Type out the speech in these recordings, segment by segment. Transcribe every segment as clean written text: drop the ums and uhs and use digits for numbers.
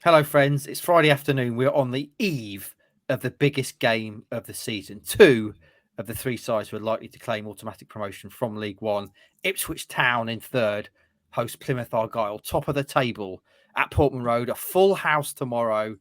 Hello, friends. It's Friday afternoon. We're on the eve of the biggest game of the season. Two of the three sides who are likely to claim automatic promotion from League One. Ipswich Town in third, host Plymouth Argyle, top of the table at Portman Road. A full house tomorrow,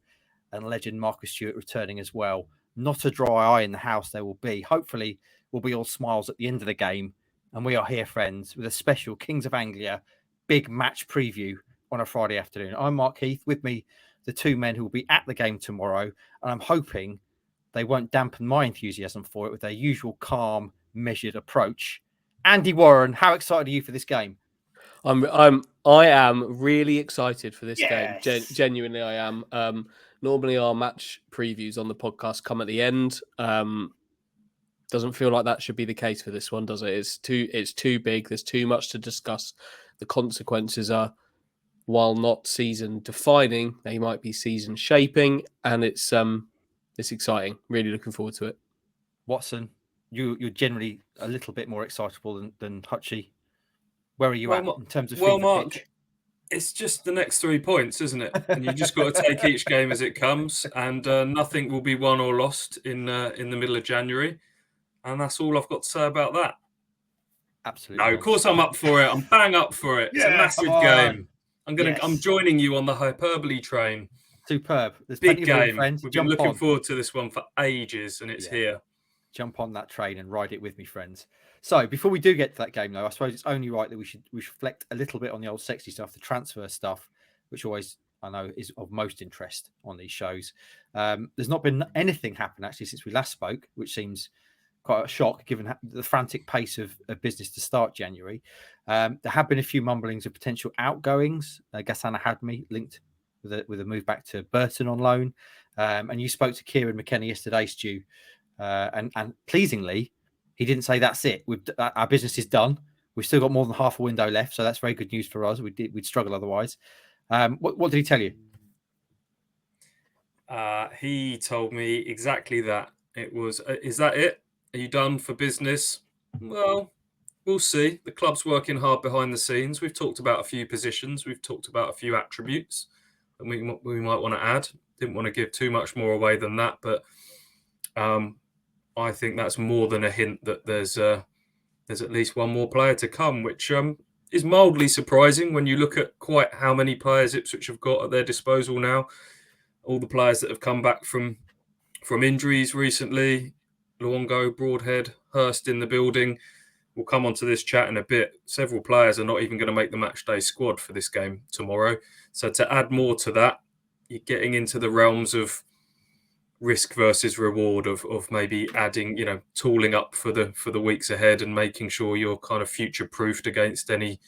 and legend Marcus Stuart returning as well. Not a dry eye in the house there will be. Hopefully, we'll be all smiles at the end of the game. And we are here, friends, with a special Kings of Anglia big match preview on a Friday afternoon. I'm Mark Heath. With me, the two men who will be at the game tomorrow. And I'm hoping they won't dampen my enthusiasm for it with their usual calm, measured approach. Andy Warren, how excited are you for this game? I am really excited for this game. Yes. Genuinely, I am. Normally, our match previews on the podcast come at the end. Doesn't feel like that should be the case for this one, does it? It's too big. There's too much to discuss. The consequences are, while not season defining, they might be season shaping, and it's exciting. Really looking forward to it. Watson, you're generally a little bit more excitable than Hutchie. Where are you at in terms of Mark, pitch? It's just the next 3 points, isn't it? And you just got to take each game as it comes, and nothing will be won or lost in the middle of January, and that's all I've got to say about that. Absolutely. No, of course I'm up for it. I'm bang up for it. It's a massive game. I'm joining you on the hyperbole train. Superb. There's big game. Friends. We've been looking forward to this one for ages, and it's here. Jump on that train and ride it with me, friends. So before we do get to that game, though, I suppose it's only right that we should reflect a little bit on the old sexy stuff, the transfer stuff, which always I know is of most interest on these shows. There's not been anything happen actually since we last spoke, which seems quite a shock given the frantic pace of business to start January. There have been a few mumblings of potential outgoings. Ghassan Hadmi linked with a move back to Burton on loan. And you spoke to Kieran McKenna yesterday, Stu, and pleasingly, he didn't say that's it. Our business is done. We've still got more than half a window left, so that's very good news for us. We'd struggle otherwise. What did he tell you? He told me exactly that. It was, is that it? Are you done for business? Well, we'll see. The club's working hard behind the scenes. We've talked about a few positions. We've talked about a few attributes that we might want to add. Didn't want to give too much more away than that, but I think that's more than a hint that there's at least one more player to come, which is mildly surprising when you look at quite how many players Ipswich have got at their disposal now. All the players that have come back from injuries recently, Luongo, Broadhead, Hurst in the building. We'll come onto this chat in a bit. Several players are not even going to make the matchday squad for this game tomorrow. So to add more to that, you're getting into the realms of risk versus reward of maybe adding, tooling up for the weeks ahead and making sure you're kind of future proofed against any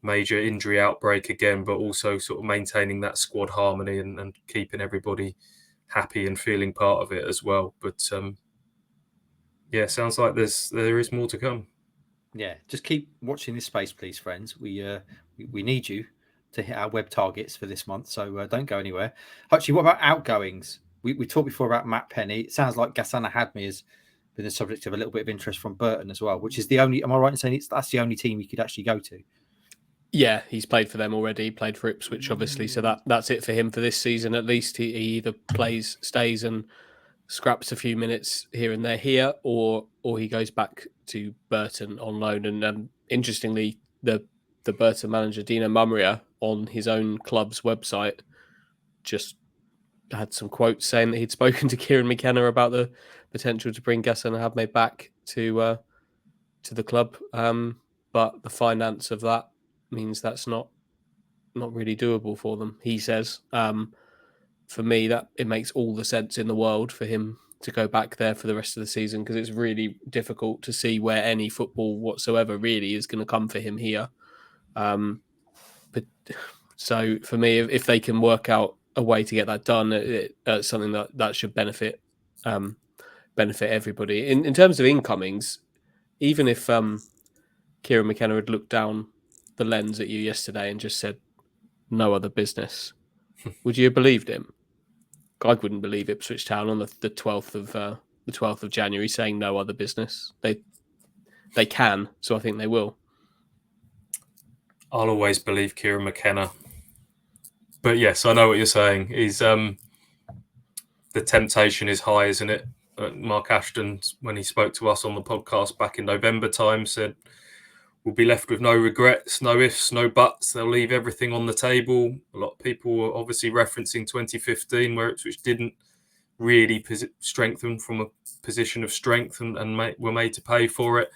major injury outbreak again, but also sort of maintaining that squad harmony and keeping everybody happy and feeling part of it as well. But sounds like there is more to come. Yeah, just keep watching this space, please, friends. We need you to hit our web targets for this month, so don't go anywhere. Hutchie, what about outgoings? We talked before about Matt Penny. It sounds like Ghassan Hadmi has been the subject of a little bit of interest from Burton as well, which is the only. Am I right in saying that's the only team you could actually go to? Yeah, he's played for them already. He played for Ipswich, obviously, so that's it for him for this season. At least he either stays and scraps a few minutes here and there here, or he goes back to Burton on loan. And interestingly, the Burton manager Dino Mumria on his own club's website just had some quotes saying that he'd spoken to Kieran McKenna about the potential to bring Ghassan Hadmi back to the club, but the finance of that means that's not really doable for them. He says, for me, that it makes all the sense in the world for him to go back there for the rest of the season, because it's really difficult to see where any football whatsoever really is going to come for him here. But so for me, if they can work out a way to get that done, it's something that should benefit everybody. In terms of incomings, even if Kieran McKenna had looked down the lens at you yesterday and just said no other business, would you have believed him? I wouldn't believe Ipswich Town on the 12th of January saying no other business. They can, so I think they will. I'll always believe Kieran McKenna. But yes, I know what you're saying. He's the temptation is high, isn't it? Mark Ashton, when he spoke to us on the podcast back in November time, said we'll be left with no regrets, no ifs, no buts. They'll leave everything on the table. A lot of people were obviously referencing 2015, where Ipswich didn't really strengthen from a position of strength and were made to pay for it.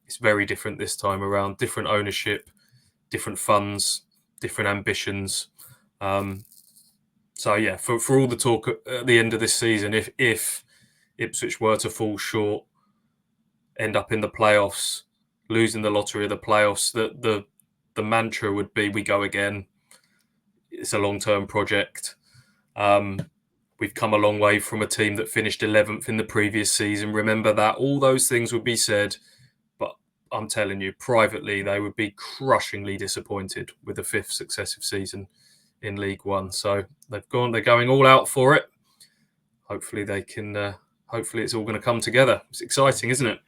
It's very different this time around. Different ownership, different funds, different ambitions. So yeah, for all the talk at the end of this season, if Ipswich were to fall short, end up in the playoffs, losing the lottery of the playoffs, the mantra would be we go again. It's a long-term project. We've come a long way from a team that finished 11th in the previous season. Remember that. All those things would be said, but I'm telling you, privately, they would be crushingly disappointed with a 5th successive season in League One. So they're going all out for it. Hopefully they can. Hopefully it's all going to come together. It's exciting, isn't it?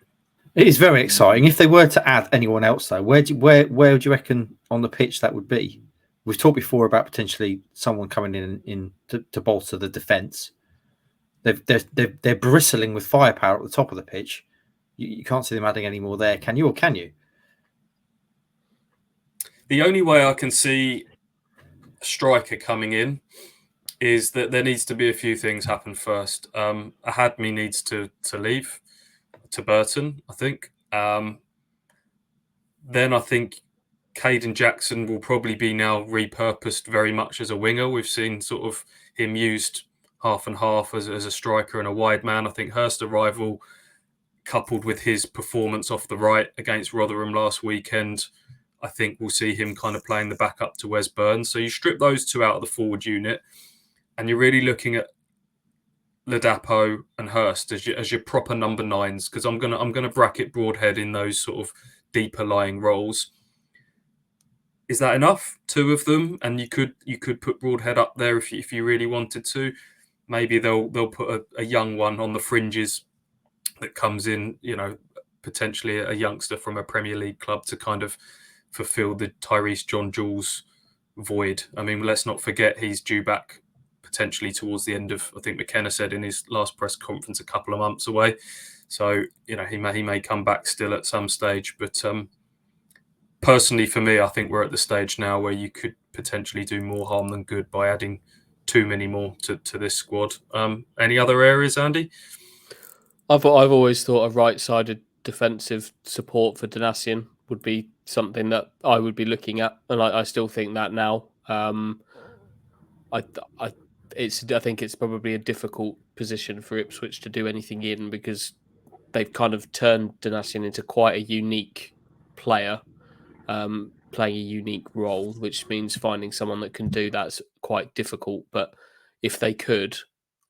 It is very exciting. If they were to add anyone else, though, where would you reckon on the pitch that would be? We've talked before about potentially someone coming in to bolster the defence. They're bristling with firepower at the top of the pitch. You can't see them adding any more there, can you? Or can you? The only way I can see a striker coming in is that there needs to be a few things happen first. Ahadmi needs to leave to Burton, I think. Then I think Caden Jackson will probably be now repurposed very much as a winger. We've seen sort of him used half and half as a striker and a wide man. I think Hurst's arrival, coupled with his performance off the right against Rotherham last weekend, I think we'll see him kind of playing the backup to Wes Burns. So you strip those two out of the forward unit, and you're really looking at Ladapo and Hurst as your proper number 9s, because I'm gonna bracket Broadhead in those sort of deeper lying roles. Is that enough? 2 of them, and you could put Broadhead up there if you really wanted to. Maybe they'll put a young one on the fringes that comes in, potentially a youngster from a Premier League club to kind of fulfil the Tyrese John Jules void. I mean, let's not forget he's due back potentially towards the end of, I think McKenna said in his last press conference, a couple of months away. So, he may come back still at some stage. But personally, for me, I think we're at the stage now where you could potentially do more harm than good by adding too many more to this squad. Any other areas, Andy? I've always thought a right-sided defensive support for Donacien would be something that I would be looking at, and I still think that now. I think it's probably a difficult position for Ipswich to do anything in, because they've kind of turned Donacien into quite a unique player, playing a unique role, which means finding someone that can do that's quite difficult. But if they could,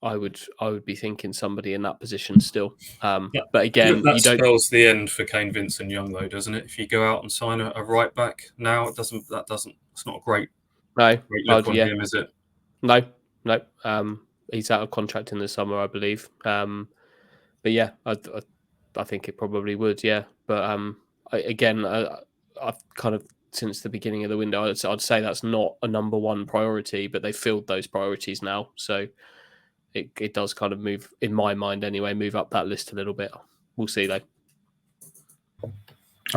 I would be thinking somebody in that position still. But again, that spells the end for Kane Vincent-Young, though, doesn't it? If you go out and sign a right back now, it's not a great look on him, is it? No. He's out of contract in the summer, I believe. But yeah, I think it probably would. Yeah, but I've kind of, since the beginning of the window, I'd say that's not a number 1 priority, but they filled those priorities now, so it does kind of move, in my mind anyway, move up that list a little bit. We'll see though.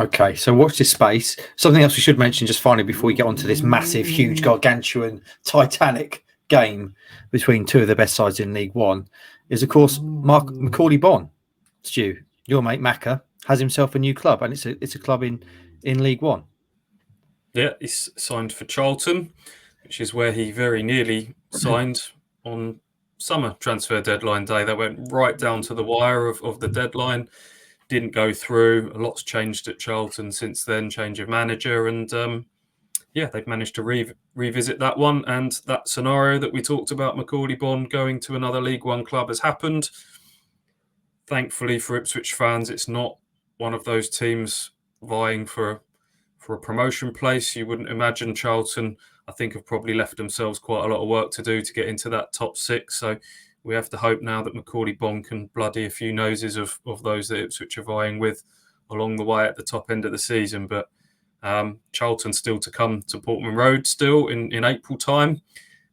Okay, so watch this space. Something else we should mention just finally before we get on to this massive, huge, gargantuan, titanic game between 2 of the best sides in League One is, of course, Macaulay Bonne. Stu, your mate Macca, has himself a new club, and it's a club in League One. Yeah, he's signed for Charlton, which is where he very nearly signed on summer transfer deadline day. They went right down to the wire of the deadline. Didn't go through. A lot's changed at Charlton since then, change of manager, and they've managed to revisit that one. And that scenario that we talked about, Macaulay Bonne going to another League One club, has happened. Thankfully for Ipswich fans, it's not one of those teams vying for a promotion place. You wouldn't imagine. Charlton, I think, have probably left themselves quite a lot of work to do to get into that top 6. So we have to hope now that Macaulay Bonne can bloody a few noses of those that Ipswich are vying with along the way at the top end of the season. But Charlton still to come to Portman Road still in April time,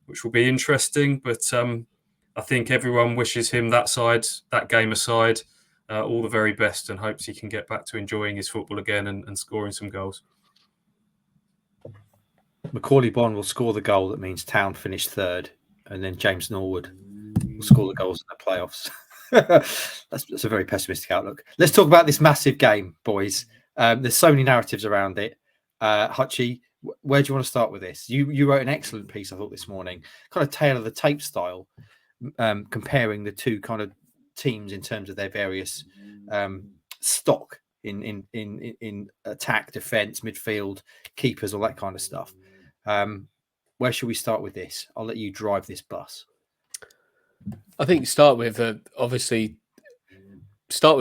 which will be interesting. But I think everyone wishes him that game aside, all the very best, and hopes he can get back to enjoying his football again and scoring some goals. Macaulay Bonne will score the goal that means Town finish third, and then James Norwood will score the goals in the playoffs. That's a very pessimistic outlook. Let's talk about this massive game, boys. There's so many narratives around it. Hutchie, where do you want to start with this? You wrote an excellent piece, I thought, this morning, kind of tail of the tape style, comparing the two kind of teams in terms of their various stock in attack, defense, midfield, keepers, all that kind of stuff. Where should we start with this? I'll let you drive this bus. I think start with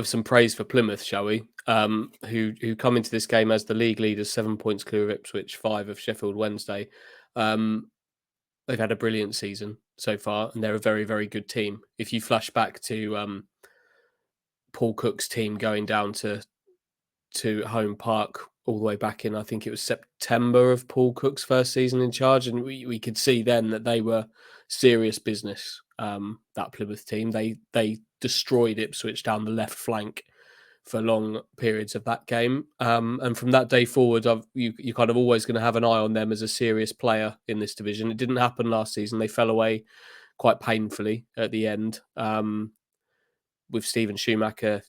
some praise for Plymouth, shall we? Who come into this game as the league leaders, 7 points clear of Ipswich, 5 of Sheffield Wednesday. They've had a brilliant season so far, and they're a very, very good team. If you flash back to Paul Cook's team going down to Home Park all the way back in, I think it was September of Paul Cook's first season in charge, and we could see then that they were serious business. That Plymouth team, they destroyed Ipswich down the left flank for long periods of that game, and from that day forward, you're kind of always going to have an eye on them as a serious player in this division. It didn't happen last season; they fell away quite painfully at the end, with Stephen Schumacher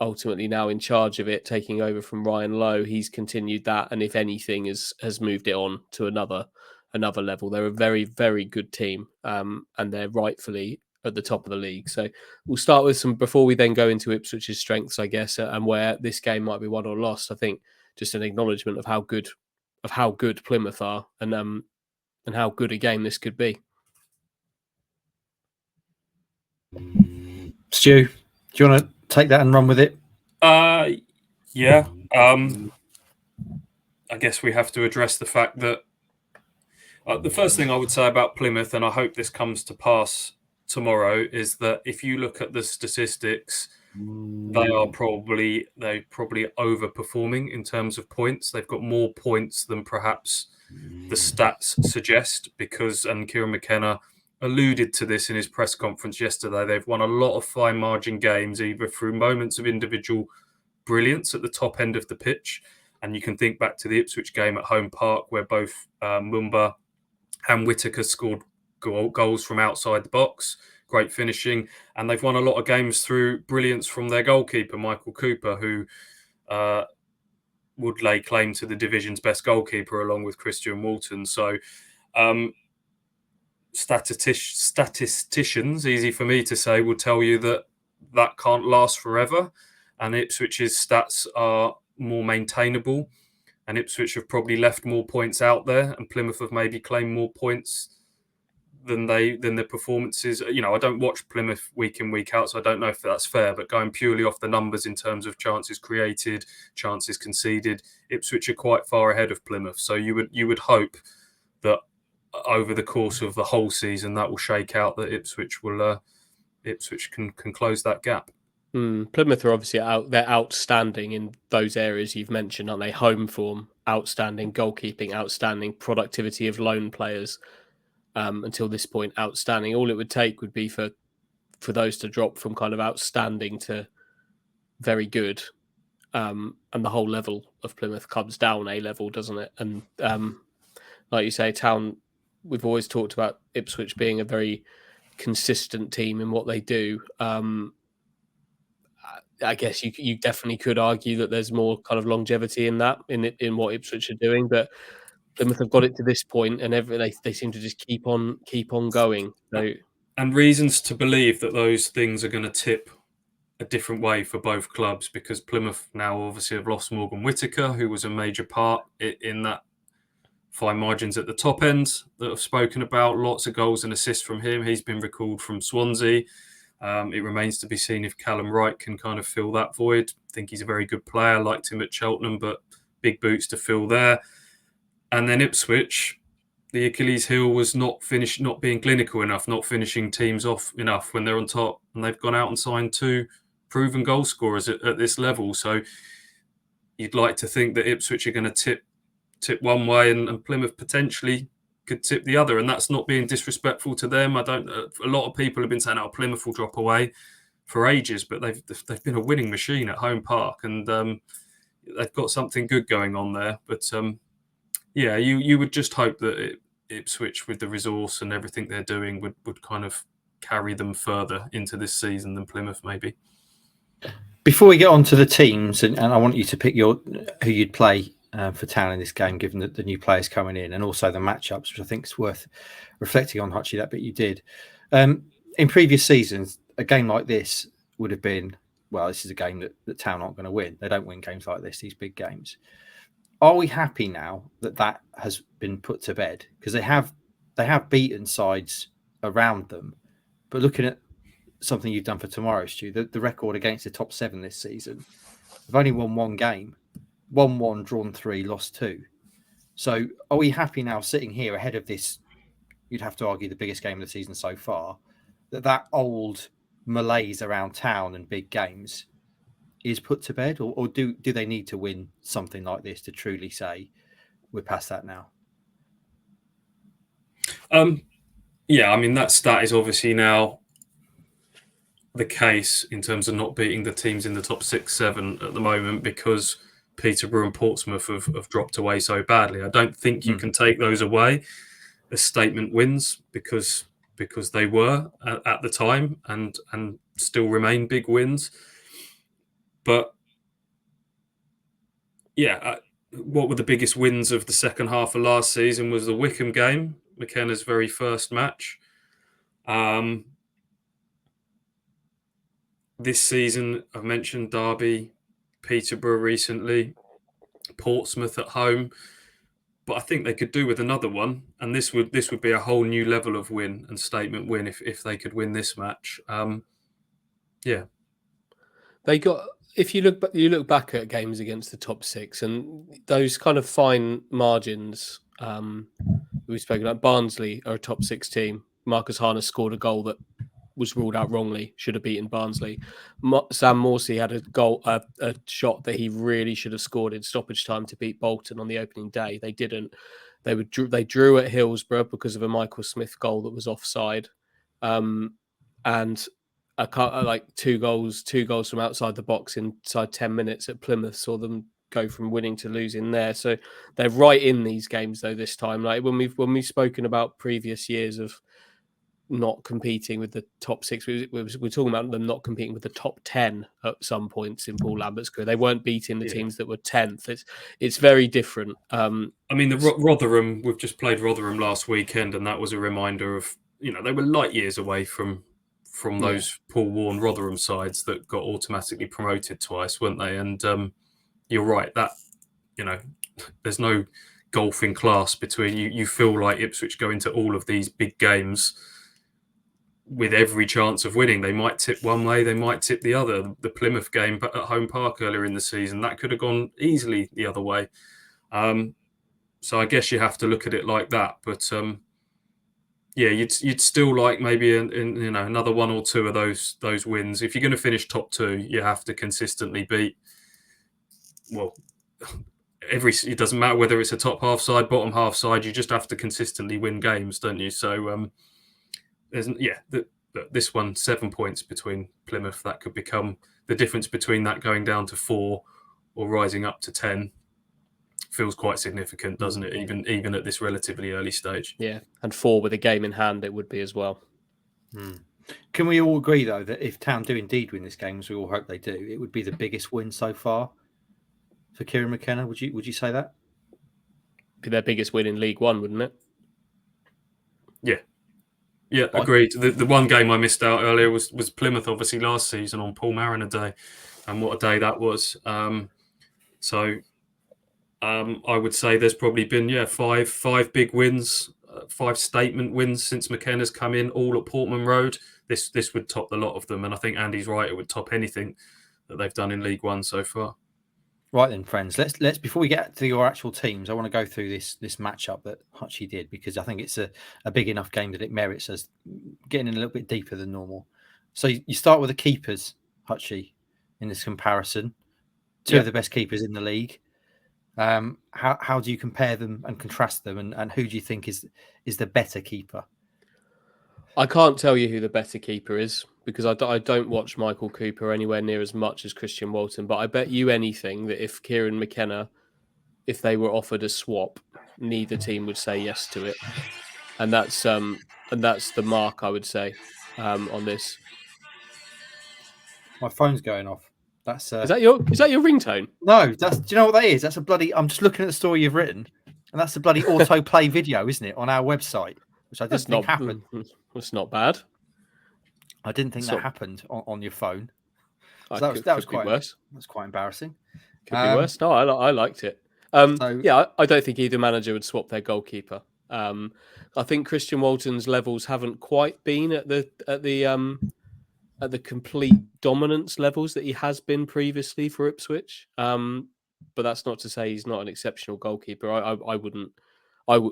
ultimately now in charge of it, taking over from Ryan Lowe. He's continued that, and if anything, has moved it on to another level. They're a very, very good team, and they're rightfully at the top of the league. So we'll start with some, before we then go into Ipswich's strengths, I guess, and where this game might be won or lost. I think just an acknowledgement of how good Plymouth are, and how good a game this could be. Stu, do you want to take that and run with it? Yeah. I guess we have to address the fact that the first thing I would say about Plymouth, and I hope this comes to pass tomorrow, is that if you look at the statistics, they're probably overperforming in terms of points. They've got more points than perhaps the stats suggest, and Kieran McKenna alluded to this in his press conference yesterday. They've won a lot of fine margin games, either through moments of individual brilliance at the top end of the pitch, and you can think back to the Ipswich game at Home Park, where both Mumba and Whittaker scored goals from outside the box, great finishing, and they've won a lot of games through brilliance from their goalkeeper, Michael Cooper, who would lay claim to the division's best goalkeeper along with Christian Walton. So statisticians, easy for me to say, will tell you that can't last forever, and Ipswich's stats are more maintainable, and Ipswich have probably left more points out there, and Plymouth have maybe claimed more points than their performances. I don't watch Plymouth week in, week out, so I don't know if that's fair, but going purely off the numbers in terms of chances created, chances conceded, Ipswich are quite far ahead of Plymouth. So you would hope that over the course of the whole season that will shake out, that Ipswich can close that gap. Plymouth are obviously they're outstanding in those areas you've mentioned, aren't they? Home form, outstanding. Goalkeeping, outstanding. Productivity of loan players, until this point, outstanding. All it would take would be for those to drop from kind of outstanding to very good, and the whole level of Plymouth comes down a level, doesn't it? And like you say, Town, we've always talked about Ipswich being a very consistent team in what they do. I guess you definitely could argue that there's more kind of longevity in that, in what Ipswich are doing, but Plymouth have got it to this point, and they seem to just keep on going. So, and reasons to believe that those things are going to tip a different way for both clubs, because Plymouth now obviously have lost Morgan Whittaker, who was a major part in that fine margins at the top end that I've spoken about. Lots of goals and assists from him. He's been recalled from Swansea. It remains to be seen if Callum Wright can kind of fill that void. I think he's a very good player. Liked him at Cheltenham, but big boots to fill there. And then Ipswich, the Achilles heel was not being clinical enough, not finishing teams off enough when they're on top. And they've gone out and signed 2 proven goal scorers at this level. So you'd like to think that Ipswich are going to tip one way and Plymouth potentially could tip the other, and that's not being disrespectful to them. A lot of people have been saying, "Oh, Plymouth will drop away," for ages, but they've been a winning machine at home park, and they've got something good going on there. But yeah, you would just hope that Ipswich, with the resource and everything they're doing, would kind of carry them further into this season than Plymouth maybe. Before we get on to the teams, and I want you to pick who you'd play for Town in this game, given the new players coming in, and also the matchups, which I think is worth reflecting on, Hutchie, that bit you did. In previous seasons, a game like this would have been, well, this is a game that Town aren't going to win. They don't win games like this, these big games. Are we happy now that has been put to bed? Because they have beaten sides around them, but looking at something you've done for tomorrow, Stu, the record against the top 7 this season, they've only won one game, won 1, drawn 3, lost 2. So are we happy now sitting here ahead of this, you'd have to argue the biggest game of the season so far, that old malaise around Town and big games is put to bed, or do they need to win something like this to truly say we're past that now? Yeah, I mean that is obviously now the case in terms of not beating the teams in the top 6, 7 at the moment, because Peterborough and Portsmouth have dropped away so badly. I don't think you can take those away as statement wins, because they were at the time and still remain big wins. But yeah, what were the biggest wins of the second half of last season was the Wickham game, McKenna's very first match. This season, I've mentioned Derby, Peterborough recently, Portsmouth at home, but I think they could do with another one, and this would be a whole new level of win and statement win if they could win this match. Yeah, they got. If you look back at games against the top 6 and those kind of fine margins, we've spoken about. Barnsley are a top 6 team. Marcus Harness scored a goal that was ruled out wrongly, should have beaten Barnsley. Sam Morsey had a shot that he really should have scored in stoppage time to beat Bolton on the opening day. They didn't. They drew at Hillsborough because of a Michael Smith goal that was offside, and two goals from outside the box inside 10 minutes at Plymouth saw them go from winning to losing there. So they're right in these games though this time. Like when we've spoken about previous years of not competing with the top 6, we're talking about them not competing with the top 10 at some points in Paul Lambert's career. They weren't beating the teams that were 10th. It's very different. I mean, the Rotherham, we've just played Rotherham last weekend, and that was a reminder of, they were light years away from those Paul Warne Rotherham sides that got automatically promoted twice, weren't they? And you're right, that there's no golfing class between you. You feel like Ipswich go into all of these big games with every chance of winning. They might tip one way, they might tip the other. The Plymouth game at home park earlier in the season, that could have gone easily the other way. So I guess you have to look at it like that. But yeah, you'd still like maybe another 1 or 2 of those wins. If you're going to finish top 2, you have to consistently beat. Well, it doesn't matter whether it's a top half side, bottom half side. You just have to consistently win games, don't you? So this one, 7 points between Plymouth, that could become the difference between that going down to 4 or rising up to 10. Feels quite significant, doesn't it? Even at this relatively early stage. Yeah, and 4 with a game in hand, it would be as well. Can we all agree though that if Town do indeed win this game, as we all hope they do, it would be the biggest win so far for Kieran McKenna? Would you say that? Be their biggest win in League One, wouldn't it? Yeah, agreed. The one game I missed out earlier was Plymouth, obviously last season on Paul Mariner Day, and what a day that was. I would say there's probably been five big wins, 5 statement wins since McKenna's come in, all at Portman Road. This would top the lot of them, and I think Andy's right; it would top anything that they've done in League One so far. Right then, friends. Let's before we get to your actual teams, I want to go through this matchup that Hutchie did, because I think it's a big enough game that it merits us getting in a little bit deeper than normal. So you start with the keepers, Hutchie, in this comparison. two of the best keepers in the league. How do you compare them and contrast them, and who do you think is the better keeper? I can't tell you who the better keeper is because I don't watch Michael Cooper anywhere near as much as Christian Walton. But I bet you anything that if Kieran McKenna, if they were offered a swap, neither team would say yes to it, and that's the mark I would say on this. My phone's going off. That's Is that your ringtone? No, that's. Do you know what that is? That's a bloody. I'm just looking at the story you've written, and that's the bloody autoplay video, isn't it, on our website? Which I didn't think happened. That's not bad. I didn't think that happened on your phone. So that was quite worse. That's quite embarrassing. Could be worse. No, I liked it. Yeah, I don't think either manager would swap their goalkeeper. I think Christian Walton's levels haven't quite been at the complete dominance levels that he has been previously for Ipswich. But that's not to say he's not an exceptional goalkeeper. I wouldn't.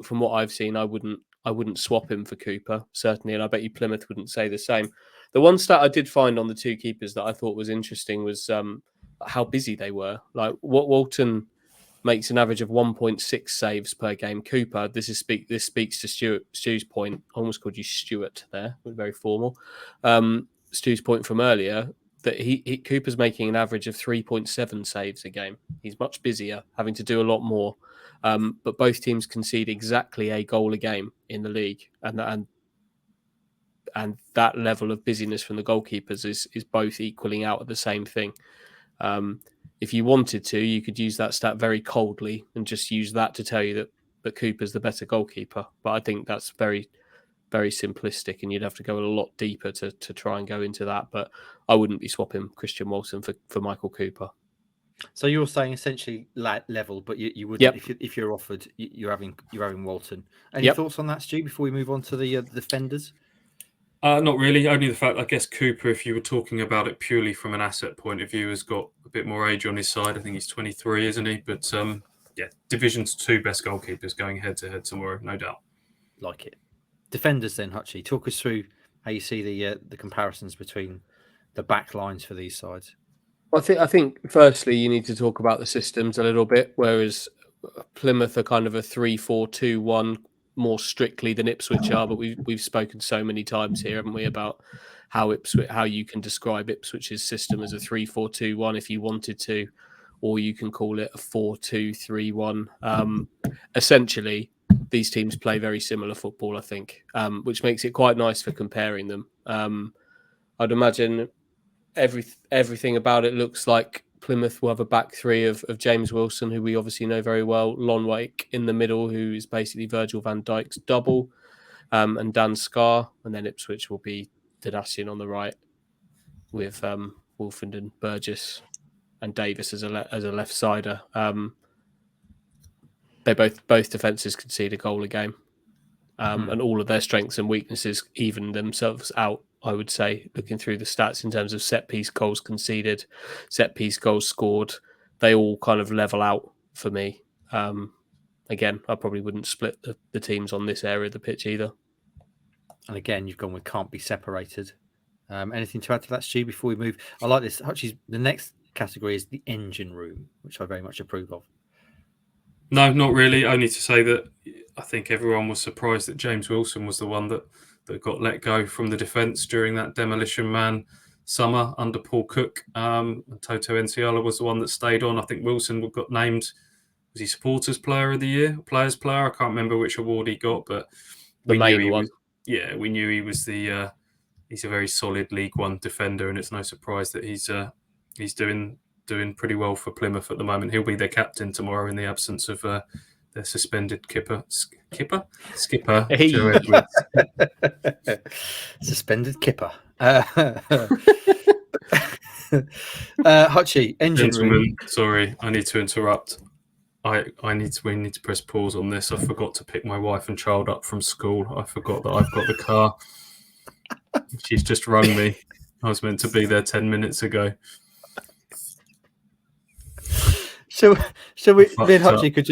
From what I've seen, I wouldn't swap him for Cooper, certainly, and I bet you Plymouth wouldn't say the same. The one stat I did find on the two keepers that I thought was interesting was how busy they were. Like what Walton makes an average of 1.6 saves per game. Cooper, this speaks to Stu's point. I almost called you Stuart there, very formal. Stu's point from earlier that Cooper's making an average of 3.7 saves a game. He's much busier, having to do a lot more. But both teams concede exactly a goal a game in the league, and that level of busyness from the goalkeepers is both equaling out at the same thing. If you wanted to, you could use that stat very coldly and just use that to tell you that Cooper's the better goalkeeper. But I think that's very, very simplistic, and you'd have to go a lot deeper to try and go into that. But I wouldn't be swapping Christian Walton for Michael Cooper. So you're saying essentially level, but you wouldn't if you're offered. You're having Walton. Any thoughts on that, Stu? Before we move on to the defenders. Not really. Only the fact, I guess, Cooper, if you were talking about it purely from an asset point of view, has got a bit more age on his side. I think he's 23, isn't he? But Division's 2 best goalkeepers going head to head tomorrow, no doubt. Like it. Defenders then, Hutchie. Talk us through how you see the comparisons between the back lines for these sides. I think firstly you need to talk about the systems a little bit, whereas Plymouth are kind of a 3-4-2-1 more strictly than Ipswich are, but we've spoken so many times here, haven't we, about how you can describe Ipswich's system as a 3-4-2-1 if you wanted to, or you can call it a 4-2-3-1. Essentially, these teams play very similar football, I think, which makes it quite nice for comparing them. I'd imagine everything about it looks like Plymouth will have a back three of James Wilson, who we obviously know very well, Lonwake in the middle, who is basically Virgil van Dijk's double, and Dan Scarr, and then Ipswich will be Danassian on the right with Wolfenden, Burgess, and Davis as a left sider. They both defences concede a goal a game, and all of their strengths and weaknesses even themselves out. I would say, looking through the stats in terms of set-piece goals conceded, set-piece goals scored, they all kind of level out for me. Again, I probably wouldn't split the teams on this area of the pitch either. And again, you've gone with can't be separated. Anything to add to that, Stu, before we move? I like this. Actually, the next category is the engine room, which I very much approve of. No, not really. Only to say that I think everyone was surprised that James Wilson was the one that got let go from the defence during that Demolition Man summer under Paul Cook. And Toto Enciala was the one that stayed on. I think Wilson got named, was he Supporters Player of the Year? Players Player? I can't remember which award he got, but the main one. We knew he was he's a very solid League One defender, and it's no surprise that he's doing pretty well for Plymouth at the moment. He'll be their captain tomorrow in the absence of their suspended skipper Hey. Joe Edwards. Suspended kipper. Hutchie, engine room. Sorry, I need to interrupt. We need to press pause on this. I forgot to pick my wife and child up from school. I forgot that I've got the car. She's just rung me. I was meant to be there 10 minutes ago. So we, me and Hutchie could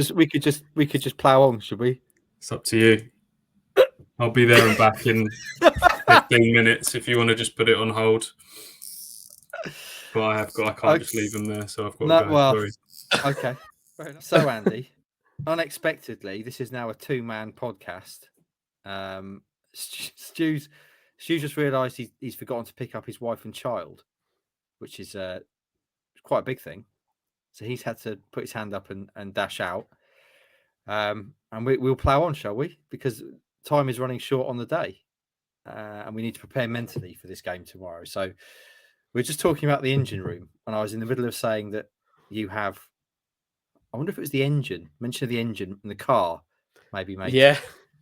just plough on, should we? It's up to you. I'll be there and back in 15 minutes if you want to just put it on hold. But I can't just leave them there, so I've got No, to go. well, Sorry. okay. Fair enough. So, Andy, unexpectedly, this is now a 2-man podcast. Stu's just realised he's forgotten to pick up his wife and child, which is quite a big thing. So he's had to put his hand up and dash out. And we'll plough on, shall we? Because time is running short on the day. And we need to prepare mentally for this game tomorrow. So we're just talking about the engine room. And I was in the middle of saying that you have, I wonder if it was the engine, mention of the engine in the car, maybe. Yeah,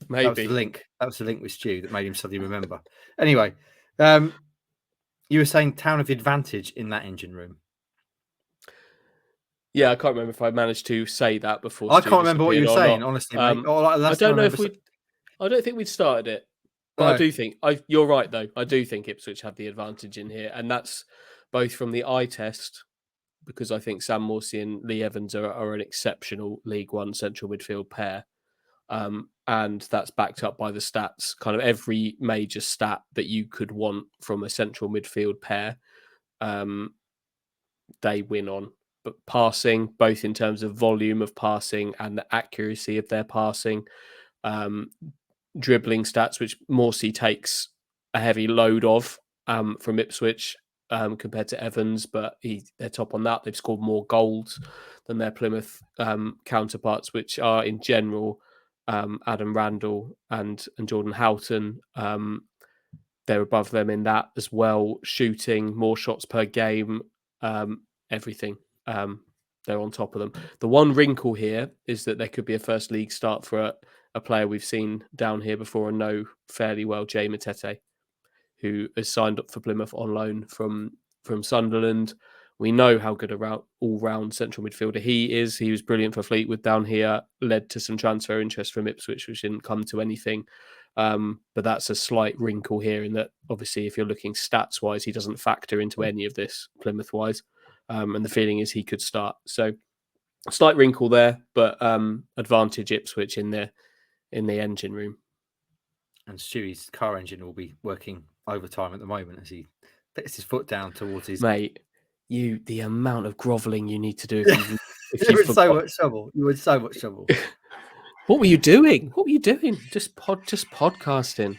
maybe. That was the link. That was the link with Stu that made him suddenly remember. Anyway, you were saying Town have the advantage in that engine room. Yeah, I can't remember if I managed to say that before. I can't remember what you were saying, honestly, mate. I don't know if I don't think we'd started it, but no. I do think you're right though. I do think Ipswich have the advantage in here, and that's both from the eye test, because I think Sam Morsey and Lee Evans are an exceptional League One central midfield pair, and that's backed up by the stats. Kind of every major stat that you could want from a central midfield pair, they win on. But passing, both in terms of volume of passing and the accuracy of their passing, dribbling stats, which Morsey takes a heavy load of from Ipswich compared to Evans, but they're top on that. They've scored more goals than their Plymouth counterparts, which are in general Adam Randall and Jordan Houghton. They're above them in that as well, shooting more shots per game, everything. They're on top of them. The one wrinkle here is that there could be a first league start for a player we've seen down here before and know fairly well, Jay Matete, who has signed up for Plymouth on loan from Sunderland. We know how good a all-round central midfielder he is. He was brilliant for Fleetwood down here, led to some transfer interest from Ipswich, which didn't come to anything. But that's a slight wrinkle here in that, obviously, if you're looking stats-wise, he doesn't factor into any of this Plymouth-wise. And the feeling is he could start. So slight wrinkle there, but advantage Ipswich in the engine room. And Stewie's car engine will be working overtime at the moment as he puts his foot down towards his... Mate, the amount of grovelling you need to do if you were in so much trouble. You were in so much trouble. What were you doing? Just podcasting.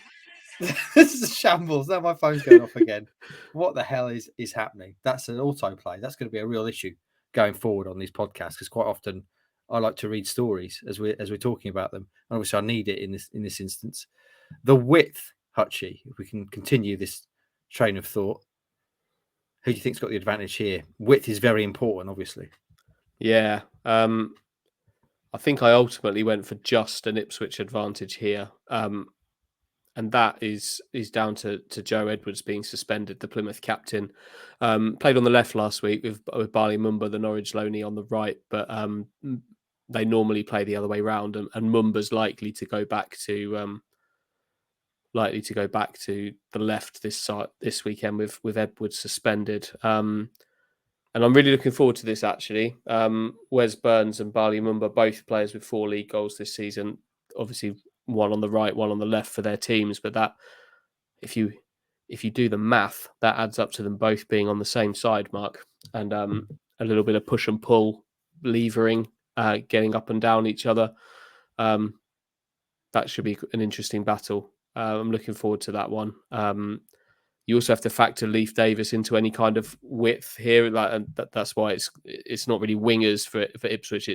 This is a shambles. Now my phone's going off again. What the hell is happening? That's an autoplay. That's going to be a real issue going forward on these podcasts, because quite often I like to read stories as we're talking about them. And obviously I need it in this instance. The width, Hutchie, if we can continue this train of thought, who do you think's got the advantage here? Width is very important, obviously. Yeah. I think I ultimately went for just an Ipswich advantage here. And that is down to Joe Edwards being suspended, the Plymouth captain. Played on the left last week with Barley Mumba, the Norwich loanee, on the right, but they normally play the other way round, and Mumba's likely to go back to the left this weekend with Edwards suspended. And I'm really looking forward to this, actually. Wes Burns and Barley Mumba, both players with 4 league goals this season. Obviously, one on the right, one on the left for their teams. But that, if you do the math, that adds up to them both being on the same side, Mark. And a little bit of push and pull, levering, getting up and down each other. That should be an interesting battle. I'm looking forward to that one. You also have to factor Leif Davis into any kind of width here. That's why it's not really wingers for Ipswich.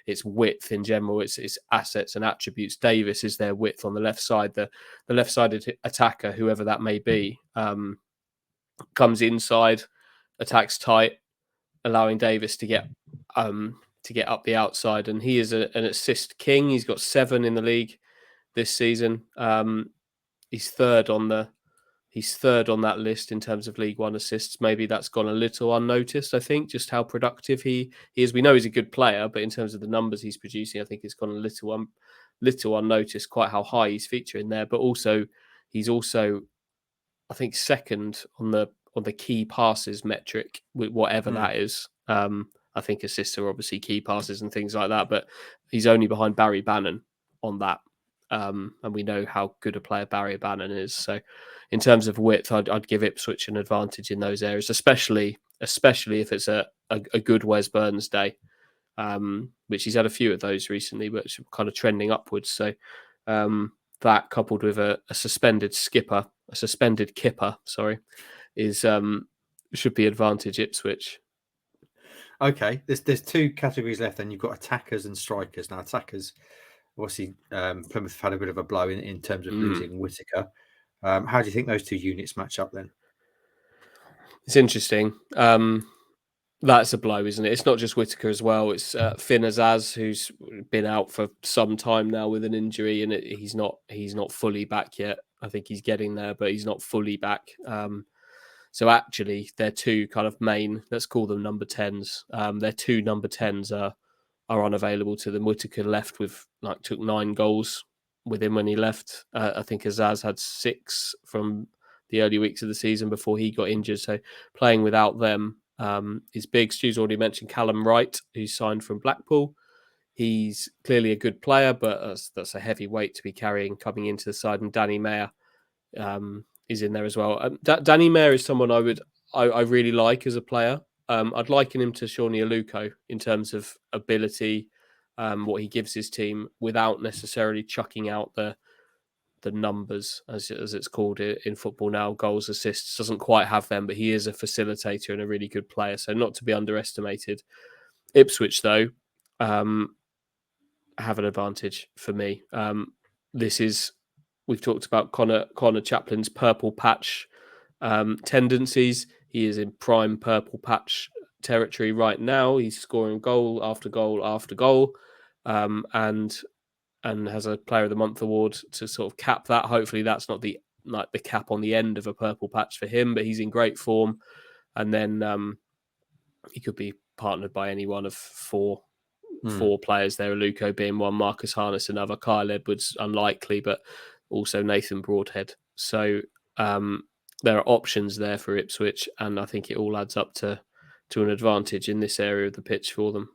It's width in general. It's assets and attributes. Davis is their width on the left side. The left-sided attacker, whoever that may be, comes inside, attacks tight, allowing Davis to get up the outside. And he is an assist king. He's got 7 in the league this season. He's third on that list in terms of League One assists. Maybe that's gone a little unnoticed, I think, just how productive he is. We know he's a good player, but in terms of the numbers he's producing, I think it's gone a little unnoticed, quite how high he's featuring there. But also, he's also, I think, second on the key passes metric, whatever that is. I think assists are obviously key passes and things like that, but he's only behind Barry Bannon on that. and we know how good a player Barry Bannon is. So, in terms of width, I'd give Ipswich an advantage in those areas, especially if it's a good Wes Burns day, which he's had a few of those recently, but it's kind of trending upwards. So, that coupled with a suspended kipper, is should be advantage Ipswich. Okay, there's two categories left. Then you've got attackers and strikers. Now, attackers, obviously, Plymouth have had a bit of a blow in terms of losing Whittaker. How do you think those two units match up then? It's interesting. That's a blow, isn't it? It's not just Whittaker as well. It's Finn Azaz, who's been out for some time now with an injury, and he's not fully back yet. I think he's getting there, but he's not fully back. So actually, their two kind of main, let's call them number 10s. Their two number 10s are unavailable to them. Whittaker left with took 9 goals with him when he left. I think Azaz had 6 from the early weeks of the season before he got injured. So playing without them is big. Stu's already mentioned Callum Wright, who's signed from Blackpool. He's clearly a good player, but that's a heavy weight to be carrying coming into the side. And Danny Mayer is in there as well. Danny Mayer is someone I really like as a player. I'd liken him to Shawnee Aluko in terms of ability, what he gives his team without necessarily chucking out the numbers, as it's called in football now. Goals, assists, doesn't quite have them, but he is a facilitator and a really good player, so not to be underestimated. Ipswich, though, have an advantage for me. We've talked about Connor Chaplin's purple patch tendencies. He is in prime purple patch territory right now. He's scoring goal after goal after goal, and has a Player of the Month award to sort of cap that. Hopefully, that's not the cap on the end of a purple patch for him, but he's in great form. And then he could be partnered by any one of four players there. Aluko being one, Marcus Harness another, Kyle Edwards unlikely, but also Nathan Broadhead. So there are options there for Ipswich, and I think it all adds up to an advantage in this area of the pitch for them.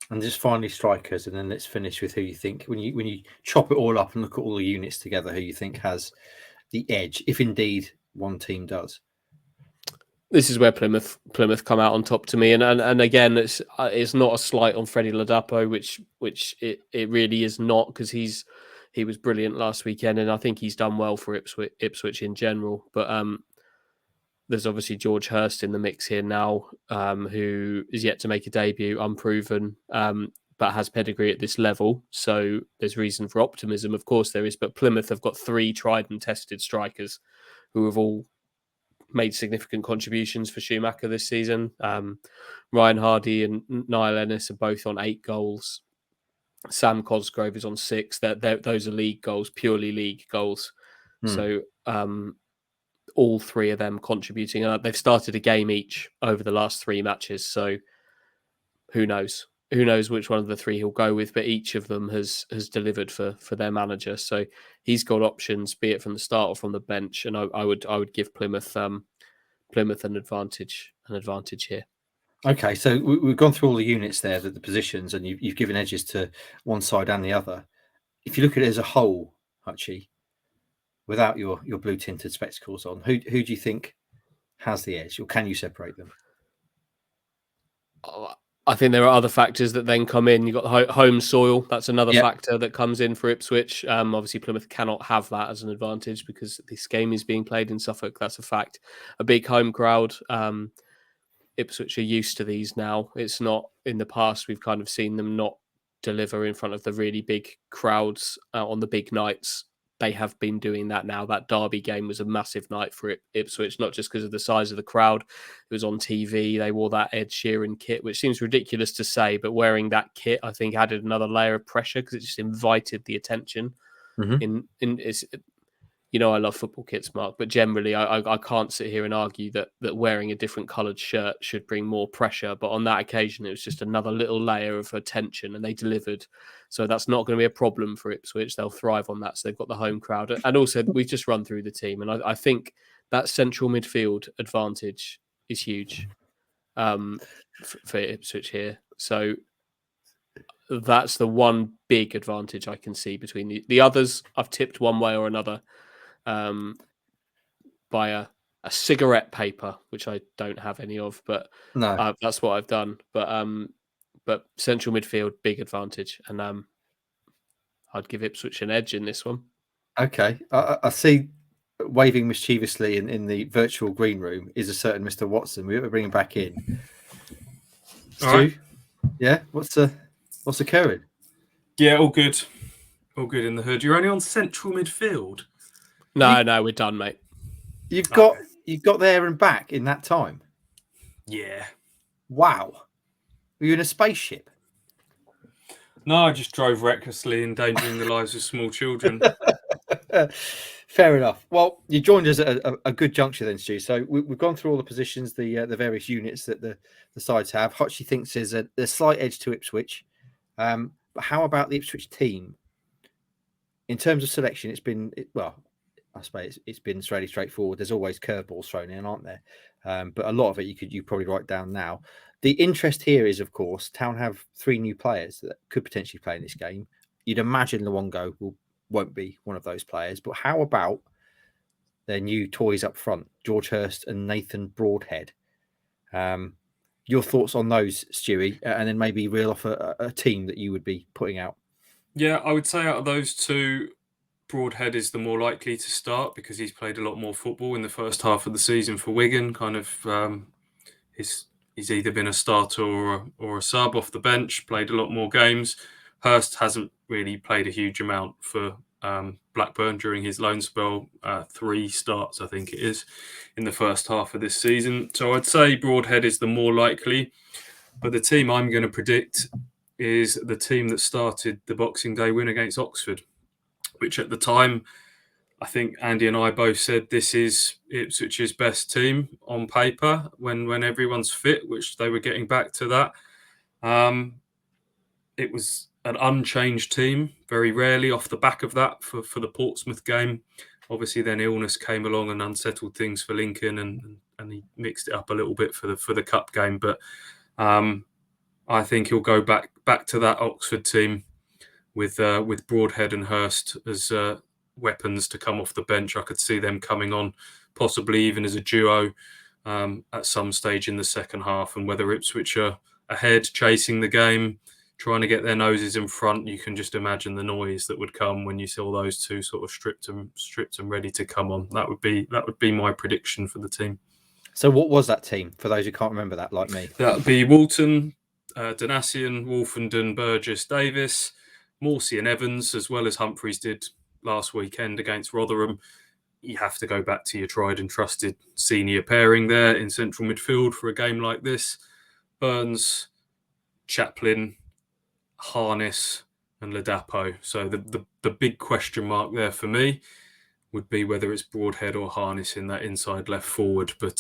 And just finally, strikers, and then let's finish with who you think, when you chop it all up and look at all the units together, who you think has the edge, if indeed one team does. This is where Plymouth come out on top to me, and again, it's not a slight on Freddie Ladapo, which it really is not, because he was brilliant last weekend, and I think he's done well for Ipswich in general. But there's obviously George Hurst in the mix here now, who is yet to make a debut, unproven, but has pedigree at this level. So there's reason for optimism, of course there is. But Plymouth have got 3 tried and tested strikers who have all made significant contributions for Schumacher this season. Ryan Hardy and Niall Ennis are both on 8 goals. Sam Cosgrove is on 6. Those are league goals, purely league goals. So all 3 of them contributing. They've started a game each over the last 3 matches. So who knows? Who knows which one of the 3 he'll go with? But each of them has delivered for their manager. So he's got options, be it from the start or from the bench. And I would give Plymouth an advantage here. Okay, so we've gone through all the units there, the positions, and you've given edges to one side and the other. If you look at it as a whole, Hutchie, without your blue tinted spectacles on, who do you think has the edge, or can you separate them? I think there are other factors that then come in. You've got the home soil. That's another factor that comes in for Ipswich. Obviously, Plymouth cannot have that as an advantage because this game is being played in Suffolk. That's a fact. A big home crowd. Ipswich are used to these now. It's not in the past. We've kind of seen them not deliver in front of the really big crowds on the big nights. They have been doing that now. That Derby game was a massive night for Ipswich, not just because of the size of the crowd. It was on TV. They wore that Ed Sheeran kit, which seems ridiculous to say, but wearing that kit, I think, added another layer of pressure because it just invited the attention. I love football kits, Mark, but generally I can't sit here and argue that wearing a different coloured shirt should bring more pressure. But on that occasion, it was just another little layer of attention, and they delivered. So that's not going to be a problem for Ipswich. They'll thrive on that. So they've got the home crowd. And also, we've just run through the team. And I think that central midfield advantage is huge for Ipswich here. So that's the one big advantage I can see between the others. I've tipped one way or another by a cigarette paper, which I don't have any of, but No. that's what I've done. But central midfield, big advantage, and I'd give Ipswich an edge in this one. Okay, I see waving mischievously in the virtual green room is a certain Mr. Watson. We're bringing back in. Stu, right. Yeah, what's occurring? Yeah, all good in the hood. You're only on central midfield. No, we're done, mate. You got there and back in that time. Yeah. Wow. Were you in a spaceship? No, I just drove recklessly, endangering the lives of small children. Fair enough. Well, you joined us at a good juncture then, Stu. So we've gone through all the positions, the various units that the sides have. Hutchie thinks there's a slight edge to Ipswich. But how about the Ipswich team? In terms of selection, I suppose it's been fairly straightforward. There's always curveballs thrown in, aren't there? But a lot of it you probably write down now. The interest here is, of course, Town have 3 new players that could potentially play in this game. You'd imagine Luongo won't be one of those players. But how about their new toys up front, George Hurst and Nathan Broadhead? Your thoughts on those, Stewie, and then maybe reel off a team that you would be putting out. Yeah, I would say out of those two, Broadhead is the more likely to start because he's played a lot more football in the first half of the season for Wigan. He's either been a starter or a sub off the bench, played a lot more games. Hurst hasn't really played a huge amount for Blackburn during his loan spell. 3 starts, I think it is, in the first half of this season. So I'd say Broadhead is the more likely. But the team I'm going to predict is the team that started the Boxing Day win against Oxford, which at the time, I think Andy and I both said this is Ipswich's best team on paper when everyone's fit, which they were getting back to that. It was an unchanged team, very rarely off the back of that for the Portsmouth game. Obviously, then illness came along and unsettled things for Lincoln, and he mixed it up a little bit for the cup game. But I think he'll go back to that Oxford team with Broadhead and Hurst as weapons to come off the bench. I could see them coming on, possibly even as a duo at some stage in the second half. And whether Ipswich are ahead, chasing the game, trying to get their noses in front, you can just imagine the noise that would come when you saw those two sort of stripped and ready to come on. That would be my prediction for the team. So what was that team, for those who can't remember that, like me? That would be Walton, Donassian, Wolfenden, Burgess, Davis, Morsey and Evans, as well as Humphreys did last weekend against Rotherham. You have to go back to your tried and trusted senior pairing there in central midfield for a game like this. Burns, Chaplin, Harness and Ladapo. So the big question mark there for me would be whether it's Broadhead or Harness in that inside left forward. But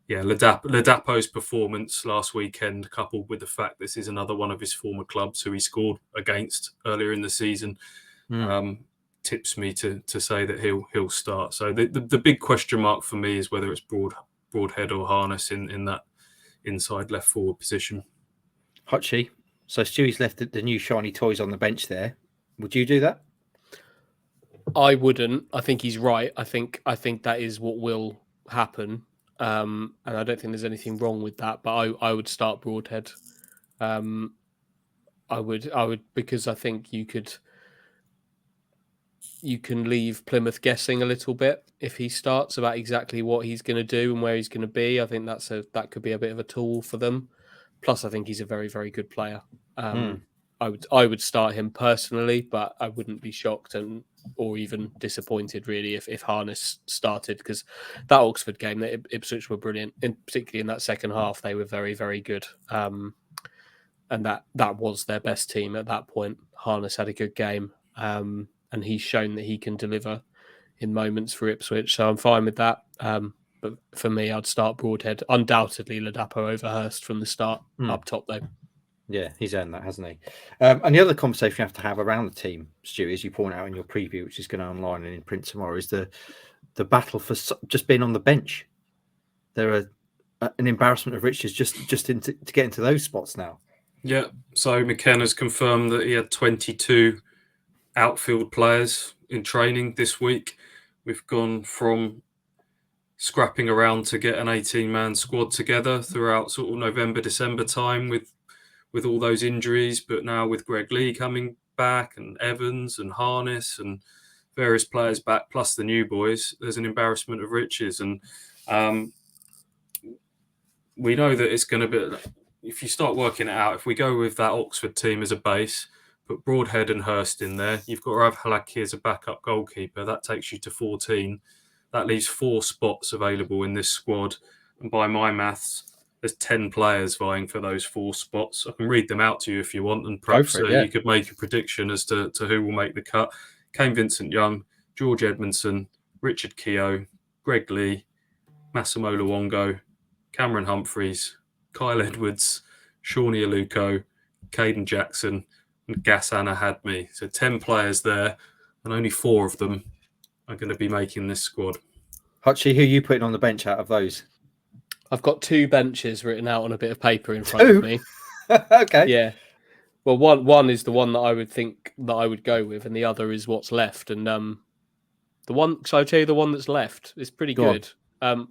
Ladapo's performance last weekend, coupled with the fact this is another one of his former clubs who he scored against earlier in the season, tips me to say that he'll start. So the big question mark for me is whether it's Broadhead or Harness in that inside left forward position. Hutchie, so Stewie's left the new shiny toys on the bench there. Would you do that? I wouldn't. I think he's right. I think that is what will happen. And I don't think there's anything wrong with that. But I would start Broadhead. I would because I think you can leave Plymouth guessing a little bit if he starts about exactly what he's going to do and where he's going to be. I think that could be a bit of a tool for them. Plus, I think he's a very, very good player. I would start him personally, but I wouldn't be shocked or even disappointed really if Harness started, because that Oxford game, that Ipswich were brilliant, particularly in that second half. They were very, very good, and that was their best team at that point. Harness had a good game, and he's shown that he can deliver in moments for Ipswich. So I'm fine with that. But for me, I'd start Broadhead. Undoubtedly, Ladapo over Hurst from the start up top, though. Yeah, he's earned that, hasn't he? And the other conversation you have to have around the team, Stu, as you point out in your preview, which is going to online and in print tomorrow, is the battle for just being on the bench. They're an embarrassment of riches just to get into those spots now. Yeah. So McKenna's confirmed that he had 22 outfield players in training this week. We've gone from scrapping around to get an 18-man squad together throughout sort of November, December time with all those injuries, but now with Greg Lee coming back and Evans and Harness and various players back, plus the new boys, there's an embarrassment of riches. And we know that it's going to be, if you start working it out, if we go with that Oxford team as a base, put Broadhead and Hurst in there, you've got Rav Halaki as a backup goalkeeper. That takes you to 14. That leaves 4 spots available in this squad. And by my maths, there's 10 players vying for those 4 spots. I can read them out to you if you want, and perhaps you could make a prediction as to who will make the cut. Kane Vincent-Young, George Edmondson, Richard Keogh, Greg Lee, Massimo Luongo, Cameron Humphreys, Kyle Edwards, Shawnee Aluko, Caden Jackson, and Ghassan Ahadmi. So 10 players there, and only 4 of them are going to be making this squad. Hutchie, who are you putting on the bench out of those? I've got 2 benches written out on a bit of paper in front of me. Okay. Yeah. Well, one is the one that I would think that I would go with, and the other is what's left. And the one, so I'll tell you the one that's left is pretty good.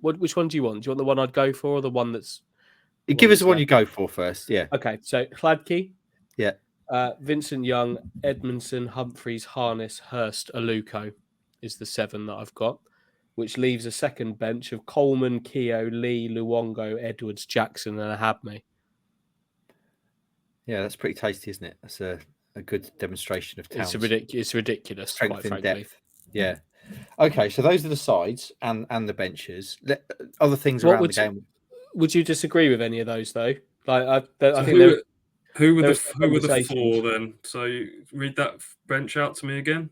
Which one do you want? Do you want the one I'd go for, or the one that's? Give us the one you go for first. Yeah. Okay. So Hladky. Yeah. Vincent Young, Edmondson, Humphreys, Harness, Hurst, Aluko is the 7 that I've got, which leaves a second bench of Coleman, Keogh, Lee, Luongo, Edwards, Jackson, and Ahadmi. Yeah, that's pretty tasty, isn't it? That's a good demonstration of talent. It's ridiculous, strength quite and frankly. depth. Yeah. Okay, so those are the sides and the benches. Other things around the game. Would you disagree with any of those though? Like I think who were the 4 then? So you read that bench out to me again.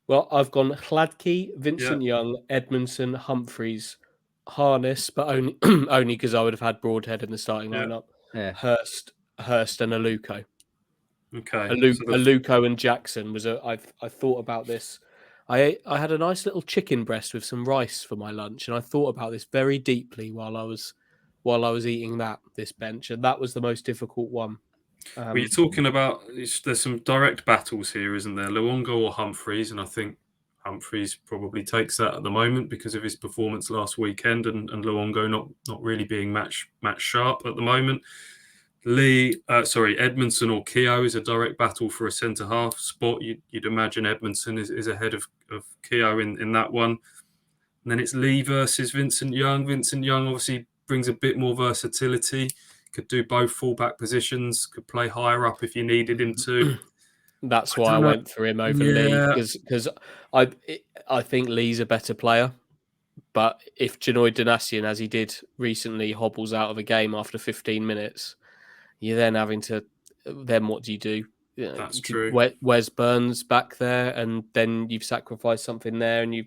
Well, I've gone Hladky, Vincent Young, Edmondson, Humphreys, Harness, but only because I would have had Broadhead in the starting lineup. Yeah. Hurst, and Aluko. Okay. Aluko and Jackson was I thought about this. I had a nice little chicken breast with some rice for my lunch, and I thought about this very deeply while I was eating this bench, and that was the most difficult one. Well, you're talking about there's some direct battles here, isn't there? Luongo or Humphreys, and I think Humphreys probably takes that at the moment because of his performance last weekend, and Luongo not really being match sharp at the moment. Edmondson or Keogh is a direct battle for a centre half spot. You'd imagine Edmondson is ahead of Keogh in that one. And then it's Lee versus Vincent Young. Vincent Young obviously brings a bit more versatility. Could do both fullback positions. Could play higher up if you needed him to. That's why I went for him over Lee, because I think Lee's a better player. But if Janoy Donatian, as he did recently, hobbles out of a game after 15 minutes, you're then having to. Then what do you do? That's true. Wes Burns back there, and then you've sacrificed something there, and you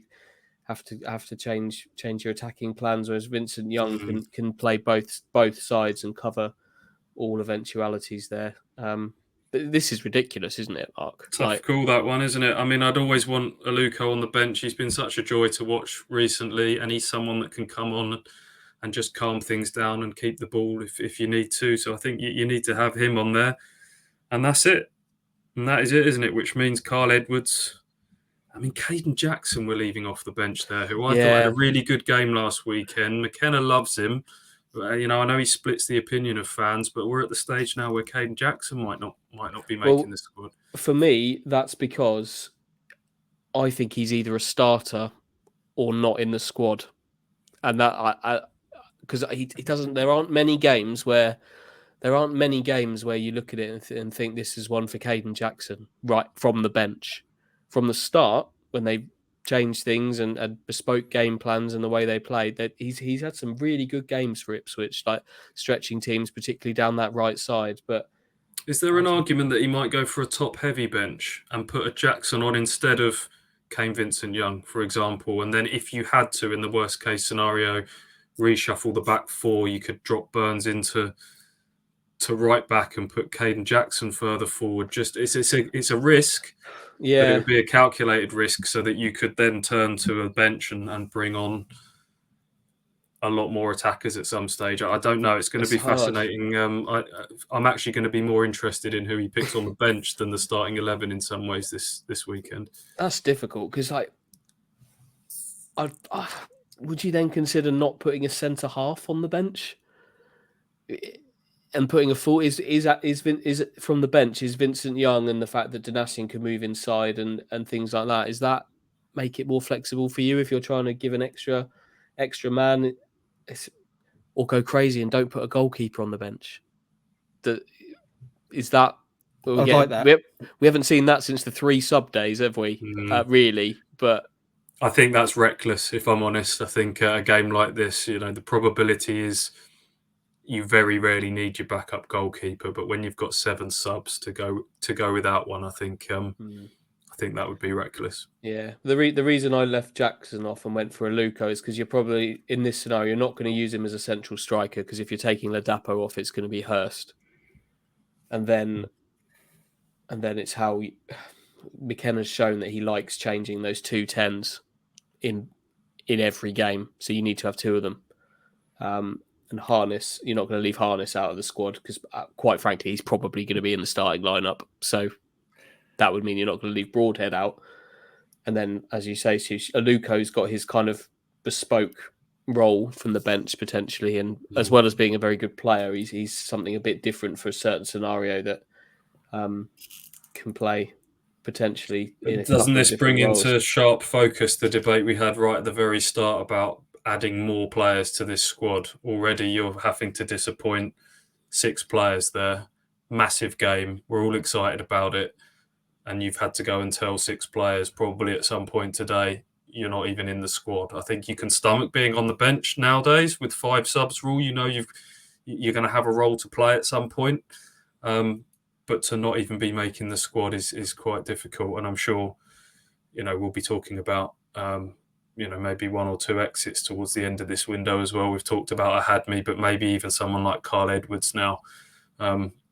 have to change your attacking plans. Whereas Vincent Young can play both sides and cover all eventualities there. But this is ridiculous, isn't it, Mark? Tough call, that one, isn't it? I mean, I'd always want Aluko on the bench. He's been such a joy to watch recently, and he's someone that can come on and just calm things down and keep the ball if you need to. So I think you need to have him on there. And that's it. And that is it, isn't it? Which means Kyle Edwards. I mean, Caden Jackson we're leaving off the bench there, who I thought had a really good game last weekend. McKenna loves him. I know he splits the opinion of fans, but we're at the stage now where Caden Jackson might not be making the squad. For me, that's because I think he's either a starter or not in the squad, and that because he doesn't. There aren't many games where you look at it and think this is one for Caden Jackson right from the bench, from the start when they changed things and bespoke game plans and the way they played. That he's had some really good games for Ipswich, like stretching teams, particularly down that right side. But is there an argument that he might go for a top-heavy bench and put a Jackson on instead of Kane Vincent-Young, for example? And then if you had to, in the worst-case scenario, reshuffle the back 4, you could drop Burns into right back and put Caden Jackson further forward. Just it's a risk. Yeah, but it would be a calculated risk so that you could then turn to a bench and bring on a lot more attackers at some stage. I don't know. It's going to be hard. fascinating. I'm actually going to be more interested in who he picks on the bench than the starting 11 in some ways this weekend. That's difficult because would you then consider not putting a centre half on the bench and putting a full? Is from the bench? Is Vincent Young and the fact that Donatian can move inside and things like that? Is that make it more flexible for you if you're trying to give an extra man, or go crazy and don't put a goalkeeper on the bench? Is that? I'd like that. We haven't seen that since the 3 sub days, have we? Really, but. I think that's reckless, if I'm honest. I think a game like this, the probability is you very rarely need your backup goalkeeper, but when you've got 7 subs to go without one, I think that would be reckless. Yeah, the reason I left Jackson off and went for Aluko is because you're probably in this scenario you're not going to use him as a central striker, because if you're taking Ladapo off, it's going to be Hurst, and then it's how McKenna's shown that he likes changing those 2 10s in every game, so you need to have 2 of them. And Harness, you're not going to leave Harness out of the squad because, quite frankly, he's probably going to be in the starting lineup. So that would mean you're not going to leave Broadhead out. And then, as you say, Aluko's got his kind of bespoke role from the bench potentially, and as well as being a very good player, he's something a bit different for a certain scenario that can play. Potentially, doesn't this bring into sharp focus the debate we had right at the very start about adding more players to this squad? Already you're having to disappoint 6 players there. Massive game. We're all excited about it. And you've had to go and tell 6 players probably at some point today you're not even in the squad. I think you can stomach being on the bench nowadays with 5 subs rule. You're going to have a role to play at some point. But to not even be making the squad is quite difficult. And I'm sure, we'll be talking about, maybe 1 or 2 exits towards the end of this window as well. We've talked about Ahadmi, but maybe even someone like Carl Edwards now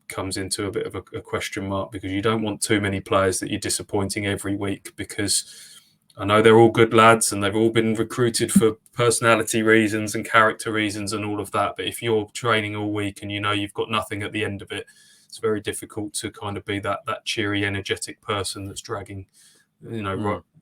comes into a bit of a question mark, because you don't want too many players that you're disappointing every week, because I know they're all good lads and they've all been recruited for personality reasons and character reasons and all of that. But if you're training all week and you've got nothing at the end of it, it's very difficult to kind of be that cheery, energetic person that's dragging,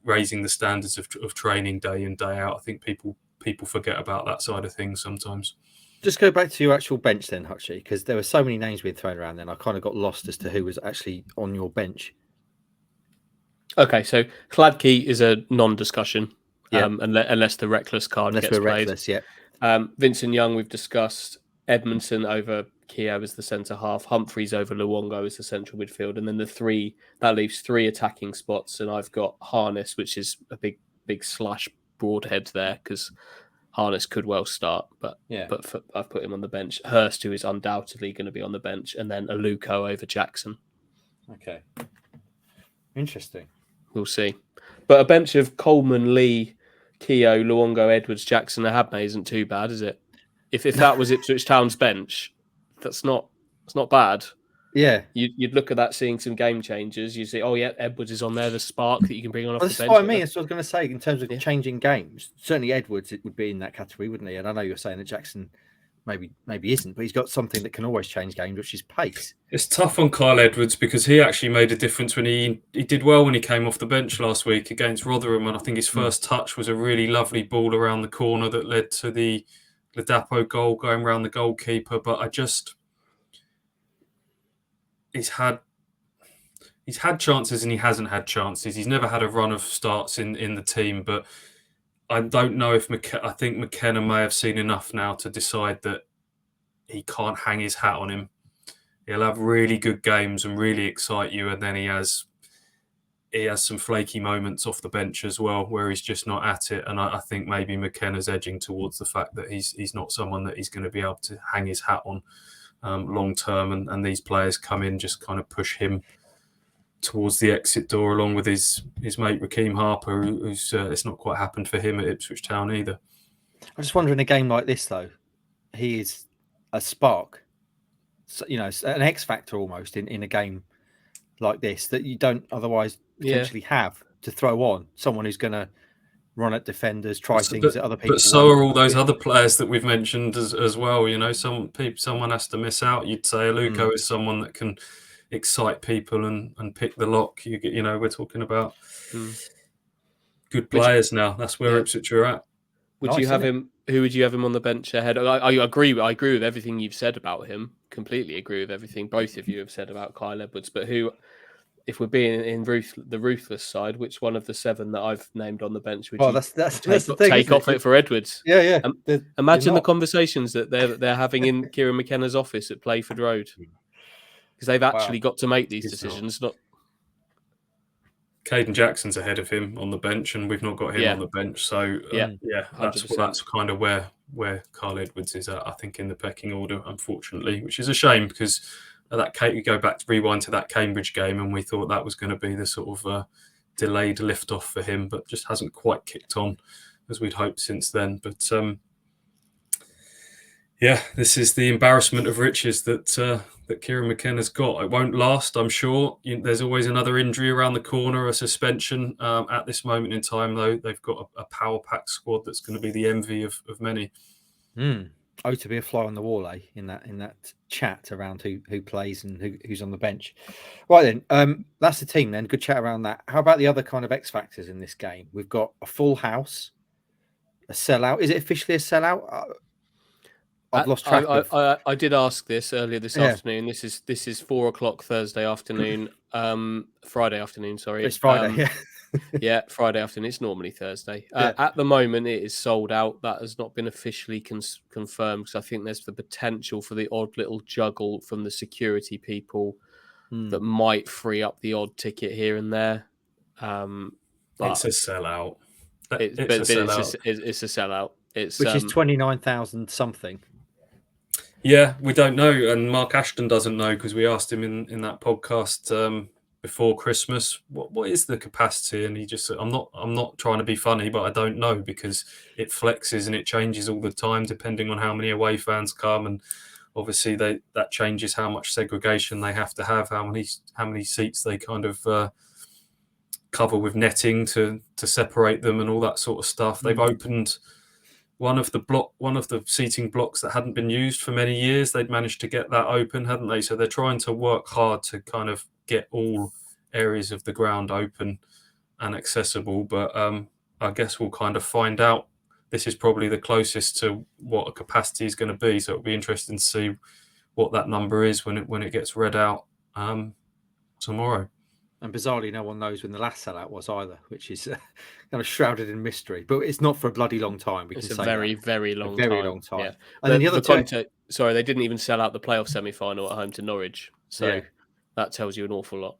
raising the standards of training day in, day out. I think people forget about that side of things sometimes. Just go back to your actual bench then, Hutchie, because there were so many names being thrown around then. I kind of got lost as to who was actually on your bench. Okay, so Hladky is a non-discussion, unless the reckless card gets played. Reckless, yeah. Vincent Young, we've discussed. Edmondson over Keogh as the centre half, Humphreys over Luongo as the central midfield, and then that leaves 3 attacking spots, and I've got Harness, which is a big slash Broadhead there, because Harness could well start, but I've put him on the bench. Hurst, who is undoubtedly going to be on the bench, and then Aluko over Jackson. Okay, interesting. We'll see, but a bench of Coleman, Lee, Keogh, Luongo, Edwards, Jackson, Ahadme isn't too bad, is it? If that was Ipswich Town's bench, it's not bad. Yeah, you'd look at that, seeing some game changers. You see, Edwards is on there, the spark that you can bring on off the bench. That's what I mean. That's what I was going to say in terms of changing games. Certainly, Edwards it would be in that category, wouldn't he? And I know you're saying that Jackson maybe isn't, but he's got something that can always change games, which is pace. It's tough on Kyle Edwards because he actually made a difference when he did well when he came off the bench last week against Rotherham, and I think his first touch was a really lovely ball around the corner that led to the Ladapo goal going around the goalkeeper. But he's had chances and he hasn't had chances. He's never had a run of starts in the team, but I don't know if I think McKenna may have seen enough now to decide that he can't hang his hat on him. He'll have really good games and really excite you, and then he has some flaky moments off the bench as well where he's just not at it. And I think maybe McKenna's edging towards the fact that he's not someone that he's going to be able to hang his hat on long term, and these players come in, just kind of push him towards the exit door along with his mate Rakeem Harper, who's it's not quite happened for him at Ipswich Town either. I just wonder, in a game like this though, he is a spark, an X factor almost in a game like this that you don't otherwise potentially have to throw on someone who's going to run at defenders, try things but, that other people. But so are all those other players that we've mentioned as well. You know, someone has to miss out. You'd say Aluko is someone that can excite people and pick the lock. You know, we're talking about good players now. That's where Ipswich are at. Would you have him? Who would you have him on the bench ahead? I agree with everything you've said about him. Completely agree with everything both of you have said about Kyle Edwards. But who, if we're being in the ruthless side, which one of the 7 that I've named on the bench would you that's the thing, take off it for Edwards? Yeah. Imagine the conversations that they're having in Kieran McKenna's office at Playford Road, because they've actually got to make these decisions. Not Caden Jackson's ahead of him on the bench, and we've not got him on the bench. So that's kind of where Kyle Edwards is at, I think, in the pecking order, unfortunately, which is a shame because you rewind to that Cambridge game, and we thought that was going to be the sort of delayed lift-off for him, but just hasn't quite kicked on as we'd hoped since then. But this is the embarrassment of riches that Kieran McKenna's got. It won't last, I'm sure. There's always another injury around the corner, a suspension. At this moment in time, though, they've got a power-packed squad that's going to be the envy of many. Oh, to be a fly on the wall, in that chat around who plays and who's on the bench. Right then, that's the team then. Good chat around that. How about the other kind of X factors in this game? We've got a full house, a sellout. Is it officially a sellout? I've lost track. I did ask this earlier this afternoon. This is 4:00 Thursday afternoon. Friday afternoon. Sorry, it's Friday. Yeah, Friday afternoon. It's normally Thursday. At the moment, it is sold out. That has not been officially confirmed because I think there's the potential for the odd little juggle from the security people that might free up the odd ticket here and there. But it's a sellout. It's a sellout. Which is 29,000 something. Yeah, we don't know, and Mark Ashton doesn't know because we asked him in that podcast before Christmas, what is the capacity? And he just said, I'm not trying to be funny, but I don't know because it flexes and it changes all the time depending on how many away fans come, and obviously that changes how much segregation they have to have, how many seats they kind of cover with netting to separate them and all that sort of stuff. They've opened one of the seating blocks that hadn't been used for many years. They'd managed to get that open, hadn't they? So they're trying to work hard to kind of get all areas of the ground open and accessible. But I guess we'll kind of find out. This is probably the closest to what a capacity is going to be. So it'll be interesting to see what that number is when it gets read out tomorrow. And bizarrely, no one knows when the last sellout was either, which is kind of shrouded in mystery. But it's not for a bloody long time. It's a very, very long time. Yeah. And then the other sorry, they didn't even sell out the playoff semi-final at home to Norwich. So that tells you an awful lot.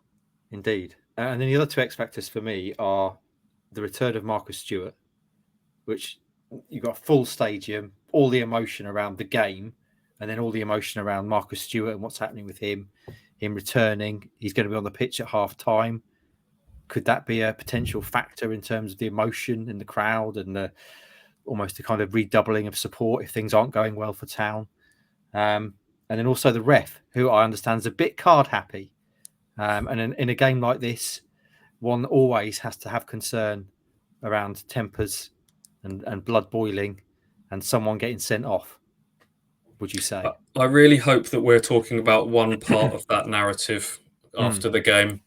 Indeed. And then the other 2 X factors for me are the return of Marcus Stuart, which you've got a full stadium, all the emotion around the game, and then all the emotion around Marcus Stuart and what's happening with him returning. He's going to be on the pitch at half time. Could that be a potential factor in terms of the emotion in the crowd and almost a kind of redoubling of support if things aren't going well for Town? And then also the ref, who I understand is a bit card happy. And in a game like this, one always has to have concern around tempers and blood boiling and someone getting sent off. Would you say? I really hope that we're talking about one part of that narrative after the game,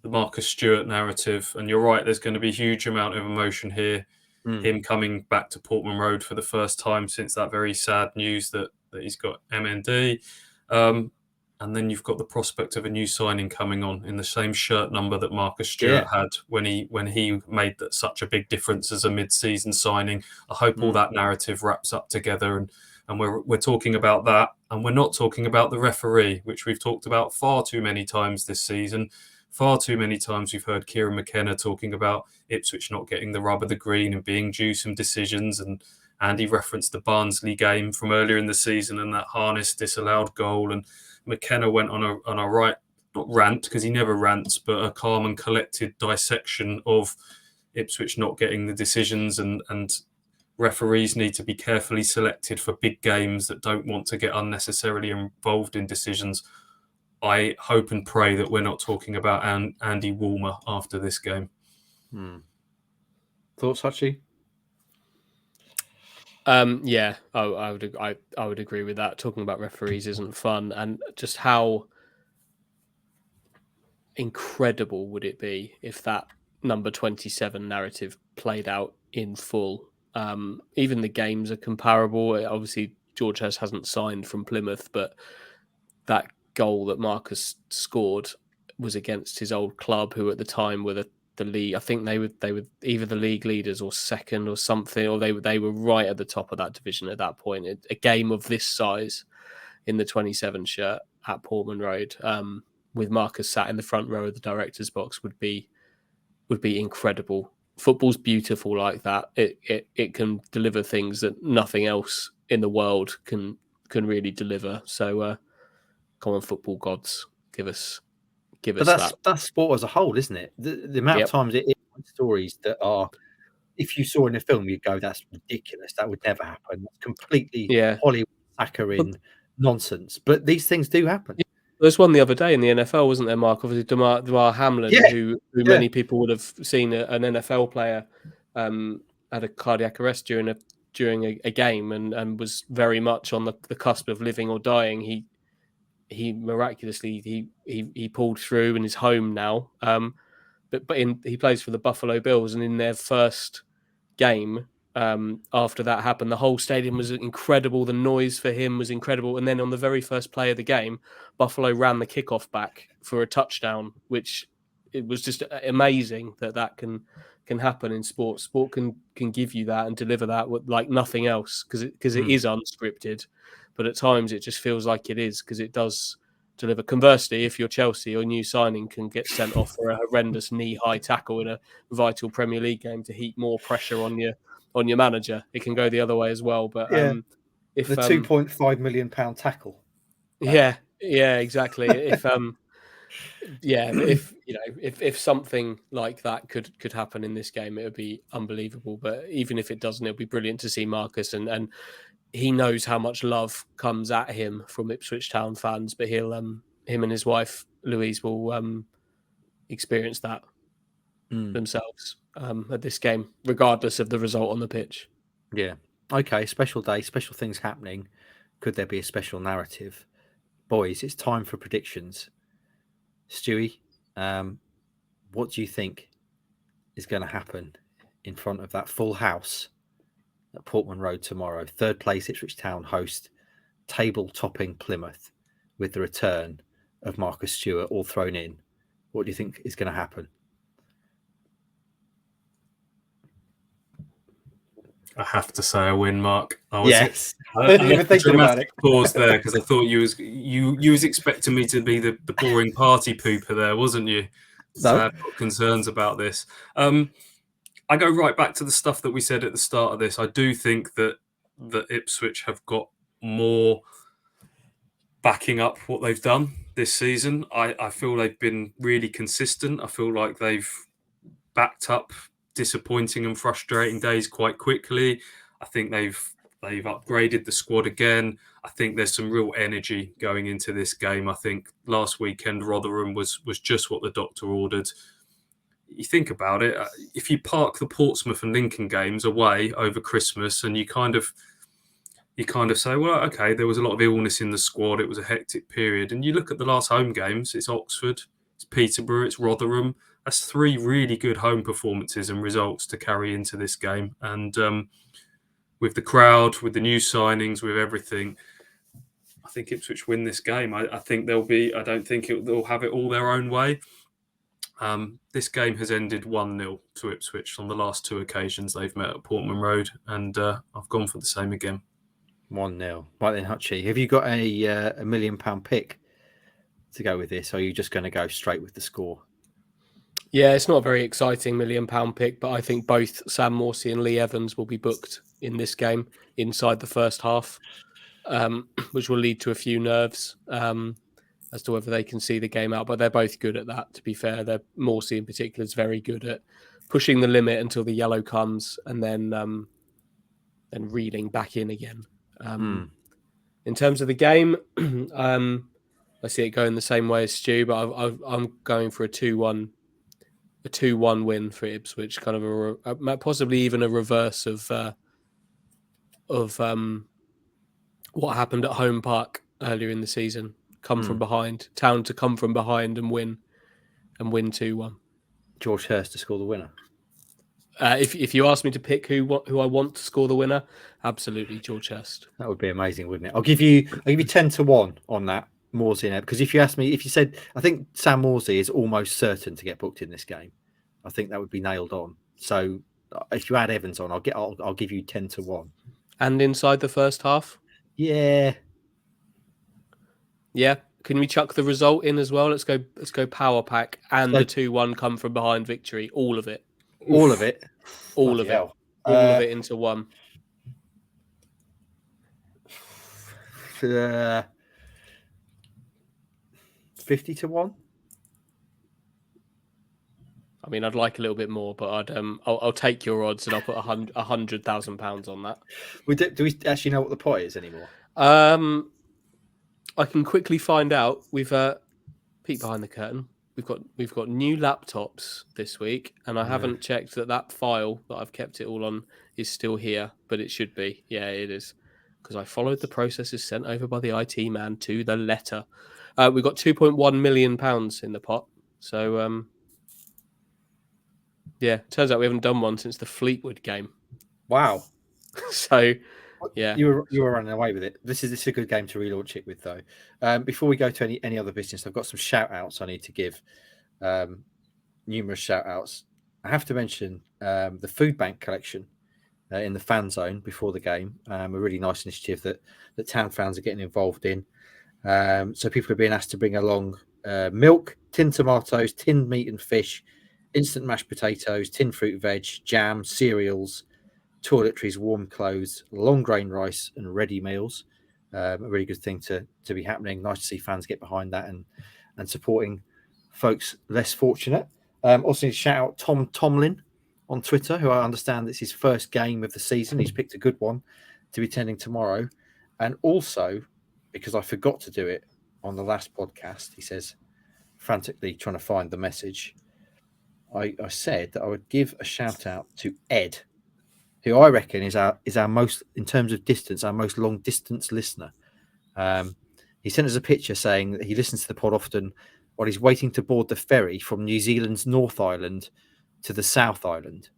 the Marcus Stewart narrative. And you're right, there's going to be a huge amount of emotion here. Him coming back to Portman Road for the first time since that very sad news that he's got MND. And then you've got the prospect of a new signing coming on in the same shirt number that Marcus Stewart had when he made such a big difference as a mid-season signing. I hope all that narrative wraps up together and we're talking about that, and we're not talking about the referee, which we've talked about far too many times this season. Far too many times we've heard Kieran McKenna talking about Ipswich not getting the rub of the green and being due some decisions, and Andy referenced the Barnsley game from earlier in the season and that Harness disallowed goal, and McKenna went on a right, not rant because he never rants, but a calm and collected dissection of Ipswich not getting the decisions, and referees need to be carefully selected for big games that don't want to get unnecessarily involved in decisions. I hope and pray that we're not talking about Andy Woolmer after this game. Thoughts, Hachi? Yeah, I would agree with that. Talking about referees isn't fun, and just how incredible would it be if that number 27 narrative played out in full. Even the games are comparable. Obviously, George hasn't signed from Plymouth, but that goal that Marcus scored was against his old club, who at the time were the league. I think they were either the league leaders or second or something, or they were right at the top of that division at that point. A game of this size in the 27 shirt at Portman Road, with Marcus sat in the front row of the director's box would be incredible. Football's beautiful like that. It can deliver things that nothing else in the world can really deliver. So come on, football gods, give us that. That's sport as a whole, isn't it? The amount of times it stories that are, if you saw in a film, you'd go, "That's ridiculous. That would never happen. That's completely Hollywood saccharine nonsense." But these things do happen. There's one the other day in the NFL, wasn't there, Mark? Obviously, Damar Hamlin, who many people would have seen an NFL player had a cardiac arrest during a game and was very much on the cusp of living or dying. He miraculously he pulled through and is home now. But he plays for the Buffalo Bills, and in their first game, after that happened, the whole stadium was incredible. The noise for him was incredible. And then on the very first play of the game, Buffalo ran the kickoff back for a touchdown, which it was just amazing that can happen in sports. Sport can give you that and deliver that like nothing else, because it is unscripted. But at times it just feels like it is, because it does deliver. Conversely, if you're Chelsea, or new signing can get sent off for a horrendous knee-high tackle in a vital Premier League game to heap more pressure on your manager, it can go the other way as well. But if the £2.5 million tackle, yeah, exactly. If something like that could happen in this game, it would be unbelievable. But even if it doesn't, it'll be brilliant to see Marcus, and he knows how much love comes at him from Ipswich Town fans. But he'll him and his wife Louise will experience that themselves at this game, regardless of the result on the pitch. Yeah. Okay. Special day, special things happening. Could there be a special narrative? Boys, it's time for predictions. Stewie, what do you think is going to happen in front of that full house at Portman Road tomorrow? Third place Ipswich Town host table-topping Plymouth with the return of Marcus Stuart all thrown in. What do you think is going to happen? I have to say a win, Mark. Yes. I didn't even think about it. Pause there, because I thought you was expecting me to be the boring party pooper there, wasn't you? So I've got concerns about this. I go right back to the stuff that we said at the start of this. I do think that Ipswich have got more backing up what they've done this season. I feel they've been really consistent. I feel like they've backed up disappointing and frustrating days quite quickly. I think they've upgraded the squad again. I think there's some real energy going into this game. I think last weekend Rotherham was just what the doctor ordered. You think about it, if you park the Portsmouth and Lincoln games away over Christmas, and you kind of say, well, okay, there was a lot of illness in the squad. It was a hectic period. And you look at the last home games, it's Oxford, it's Peterborough, it's Rotherham. That's three really good home performances and results to carry into this game. And with the crowd, with the new signings, with everything, I think Ipswich win this game. I think I don't think they'll have it all their own way. This game has ended 1-0 to Ipswich on the last two occasions they've met at Portman Road. And I've gone for the same again. 1-0. Right then, Hutchie, have you got a £1 million pick to go with this? Or are you just going to go straight with the score? Yeah, it's not a very exciting £1 million pick, but I think both Sam Morsey and Lee Evans will be booked in this game inside the first half, which will lead to a few nerves as to whether they can see the game out. But they're both good at that, to be fair. Morsey in particular is very good at pushing the limit until the yellow comes and then reeling back in again. In terms of the game, I see it going the same way as Stu, but I'm going for a 2-1 a 2-1 win for Ipswich, kind of possibly even a reverse of what happened at Home Park earlier in the season. Come from behind, Town to come from behind and win 2-1. George Hurst to score the winner. If you ask me to pick who I want to score the winner, absolutely George Hurst. That would be amazing, wouldn't it? I'll give you 10-1 on that. Morsey in it, because if you said, I think Sam Morsey is almost certain to get booked in this game. I think that would be nailed on. So if you add Evans on, I'll give you 10-1. And inside the first half, yeah. Can we chuck the result in as well? Let's go power pack and the 2-1 come from behind victory. All of it. All of it. All of it. All of it into one. 50-1. I mean, I'd like a little bit more, but I'll take your odds and I'll put £100,000 on that. Do we actually know what the pot is anymore? I can quickly find out. We've peek behind the curtain. We've got new laptops this week, and I haven't checked that file that I've kept it all on is still here, but it should be. Yeah, it is, because I followed the processes sent over by the IT man to the letter. We've got £2.1 million in the pot. So, turns out we haven't done one since the Fleetwood game. Wow. So, yeah. You were running away with it. This is a good game to relaunch it with, though. Before we go to any other business, I've got some shout-outs I need to give. Numerous shout-outs. I have to mention the food bank collection in the fan zone before the game. A really nice initiative that town fans are getting involved in. So people are being asked to bring along milk, tinned tomatoes, tinned meat and fish, instant mashed potatoes, tinned fruit veg, jam, cereals, toiletries, warm clothes, long grain rice, and ready meals. A really good thing to be happening. Nice to see fans get behind that and supporting folks less fortunate. Also need to shout out Tom Tomlin on Twitter, who I understand it's his first game of the season. He's picked a good one to be attending tomorrow. And also, because I forgot to do it on the last podcast, he says, frantically trying to find the message, I said that I would give a shout out to Ed, who I reckon is our most, in terms of distance, our most long distance listener. He sent us a picture saying that he listens to the pod often while he's waiting to board the ferry from New Zealand's North Island to the South Island.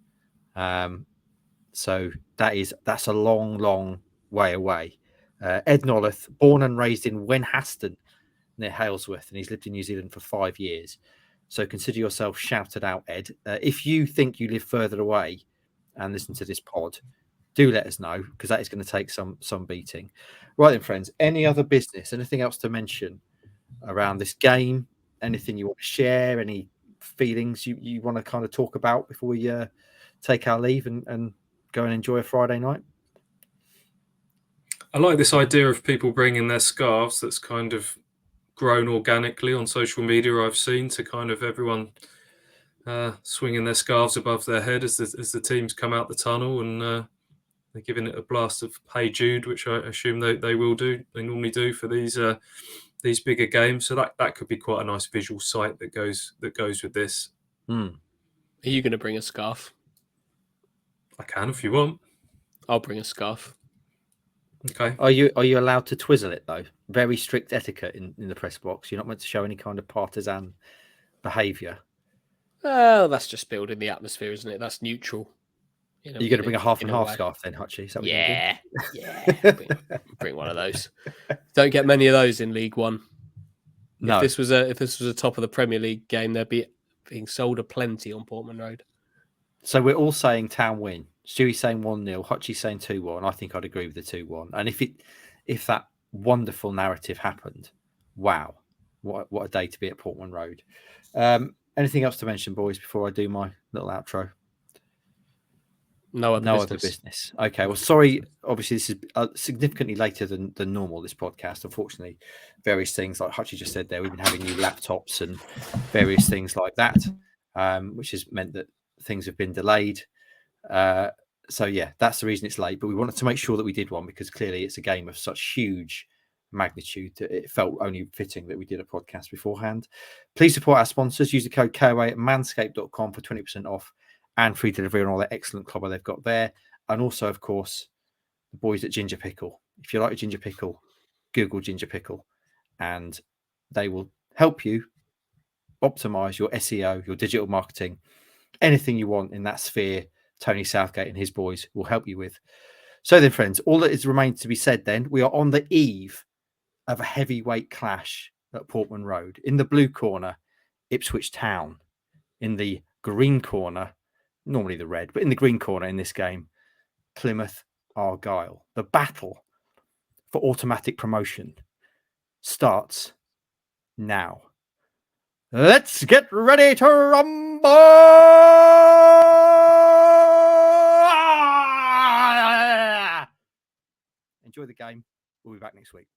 So that's a long, long way away. Ed Nolleth, born and raised in Wenhaston near Halesworth, and he's lived in New Zealand for 5 years. So consider yourself shouted out, Ed. If you think you live further away and listen to this pod, do let us know, because that is going to take some beating. Right then, friends, any other business, anything else to mention around this game? Anything you want to share? Any feelings you want to kind of talk about before we take our leave and go and enjoy a Friday night? I like this idea of people bringing their scarves. That's kind of grown organically on social media. I've seen to kind of everyone swinging their scarves above their head as the teams come out the tunnel, and they're giving it a blast of Hey Jude, which I assume they will do. They normally do for these bigger games. So that could be quite a nice visual sight that goes with this. Are you going to bring a scarf? I can if you want. I'll bring a scarf. Okay. Are you allowed to twizzle it though? Very strict etiquette in the press box. You're not meant to show any kind of partisan behaviour. Well, that's just building the atmosphere, isn't it? That's neutral. Are you going to bring a half and half scarf then, Hutchie? Is that what yeah. Bring one of those. Don't get many of those in League One. No. If this was a top of the Premier League game, they'd be being sold aplenty on Portman Road. So we're all saying Town win. Stewie's saying 1-0. Hutchie's saying 2-1. I think I'd agree with the 2-1. And if that wonderful narrative happened, wow, what a day to be at Portman Road. Anything else to mention, boys, before I do my little outro? No other business. Okay. Well, sorry. Obviously, this is significantly later than normal, this podcast. Unfortunately, various things, like Hutchie just said there, we've been having new laptops and various things like that, which has meant that things have been delayed. So, yeah, that's the reason it's late. But we wanted to make sure that we did one, because clearly it's a game of such huge magnitude that it felt only fitting that we did a podcast beforehand. Please support our sponsors. Use the code KOA at manscaped.com for 20% off and free delivery on all their excellent clobber they've got there. And also, of course, the boys at Ginger Pickle. If you like a Ginger Pickle, Google Ginger Pickle and they will help you optimize your SEO, your digital marketing, anything you want in that sphere. Tony Southgate and his boys will help you with. So then, friends, all that is remains to be said then, we are on the eve of a heavyweight clash at Portman Road. In the blue corner, Ipswich Town. In the green corner, normally the red, but in the green corner in this game, Plymouth Argyle. The battle for automatic promotion starts now. Let's get ready to rumble! Enjoy the game. We'll be back next week.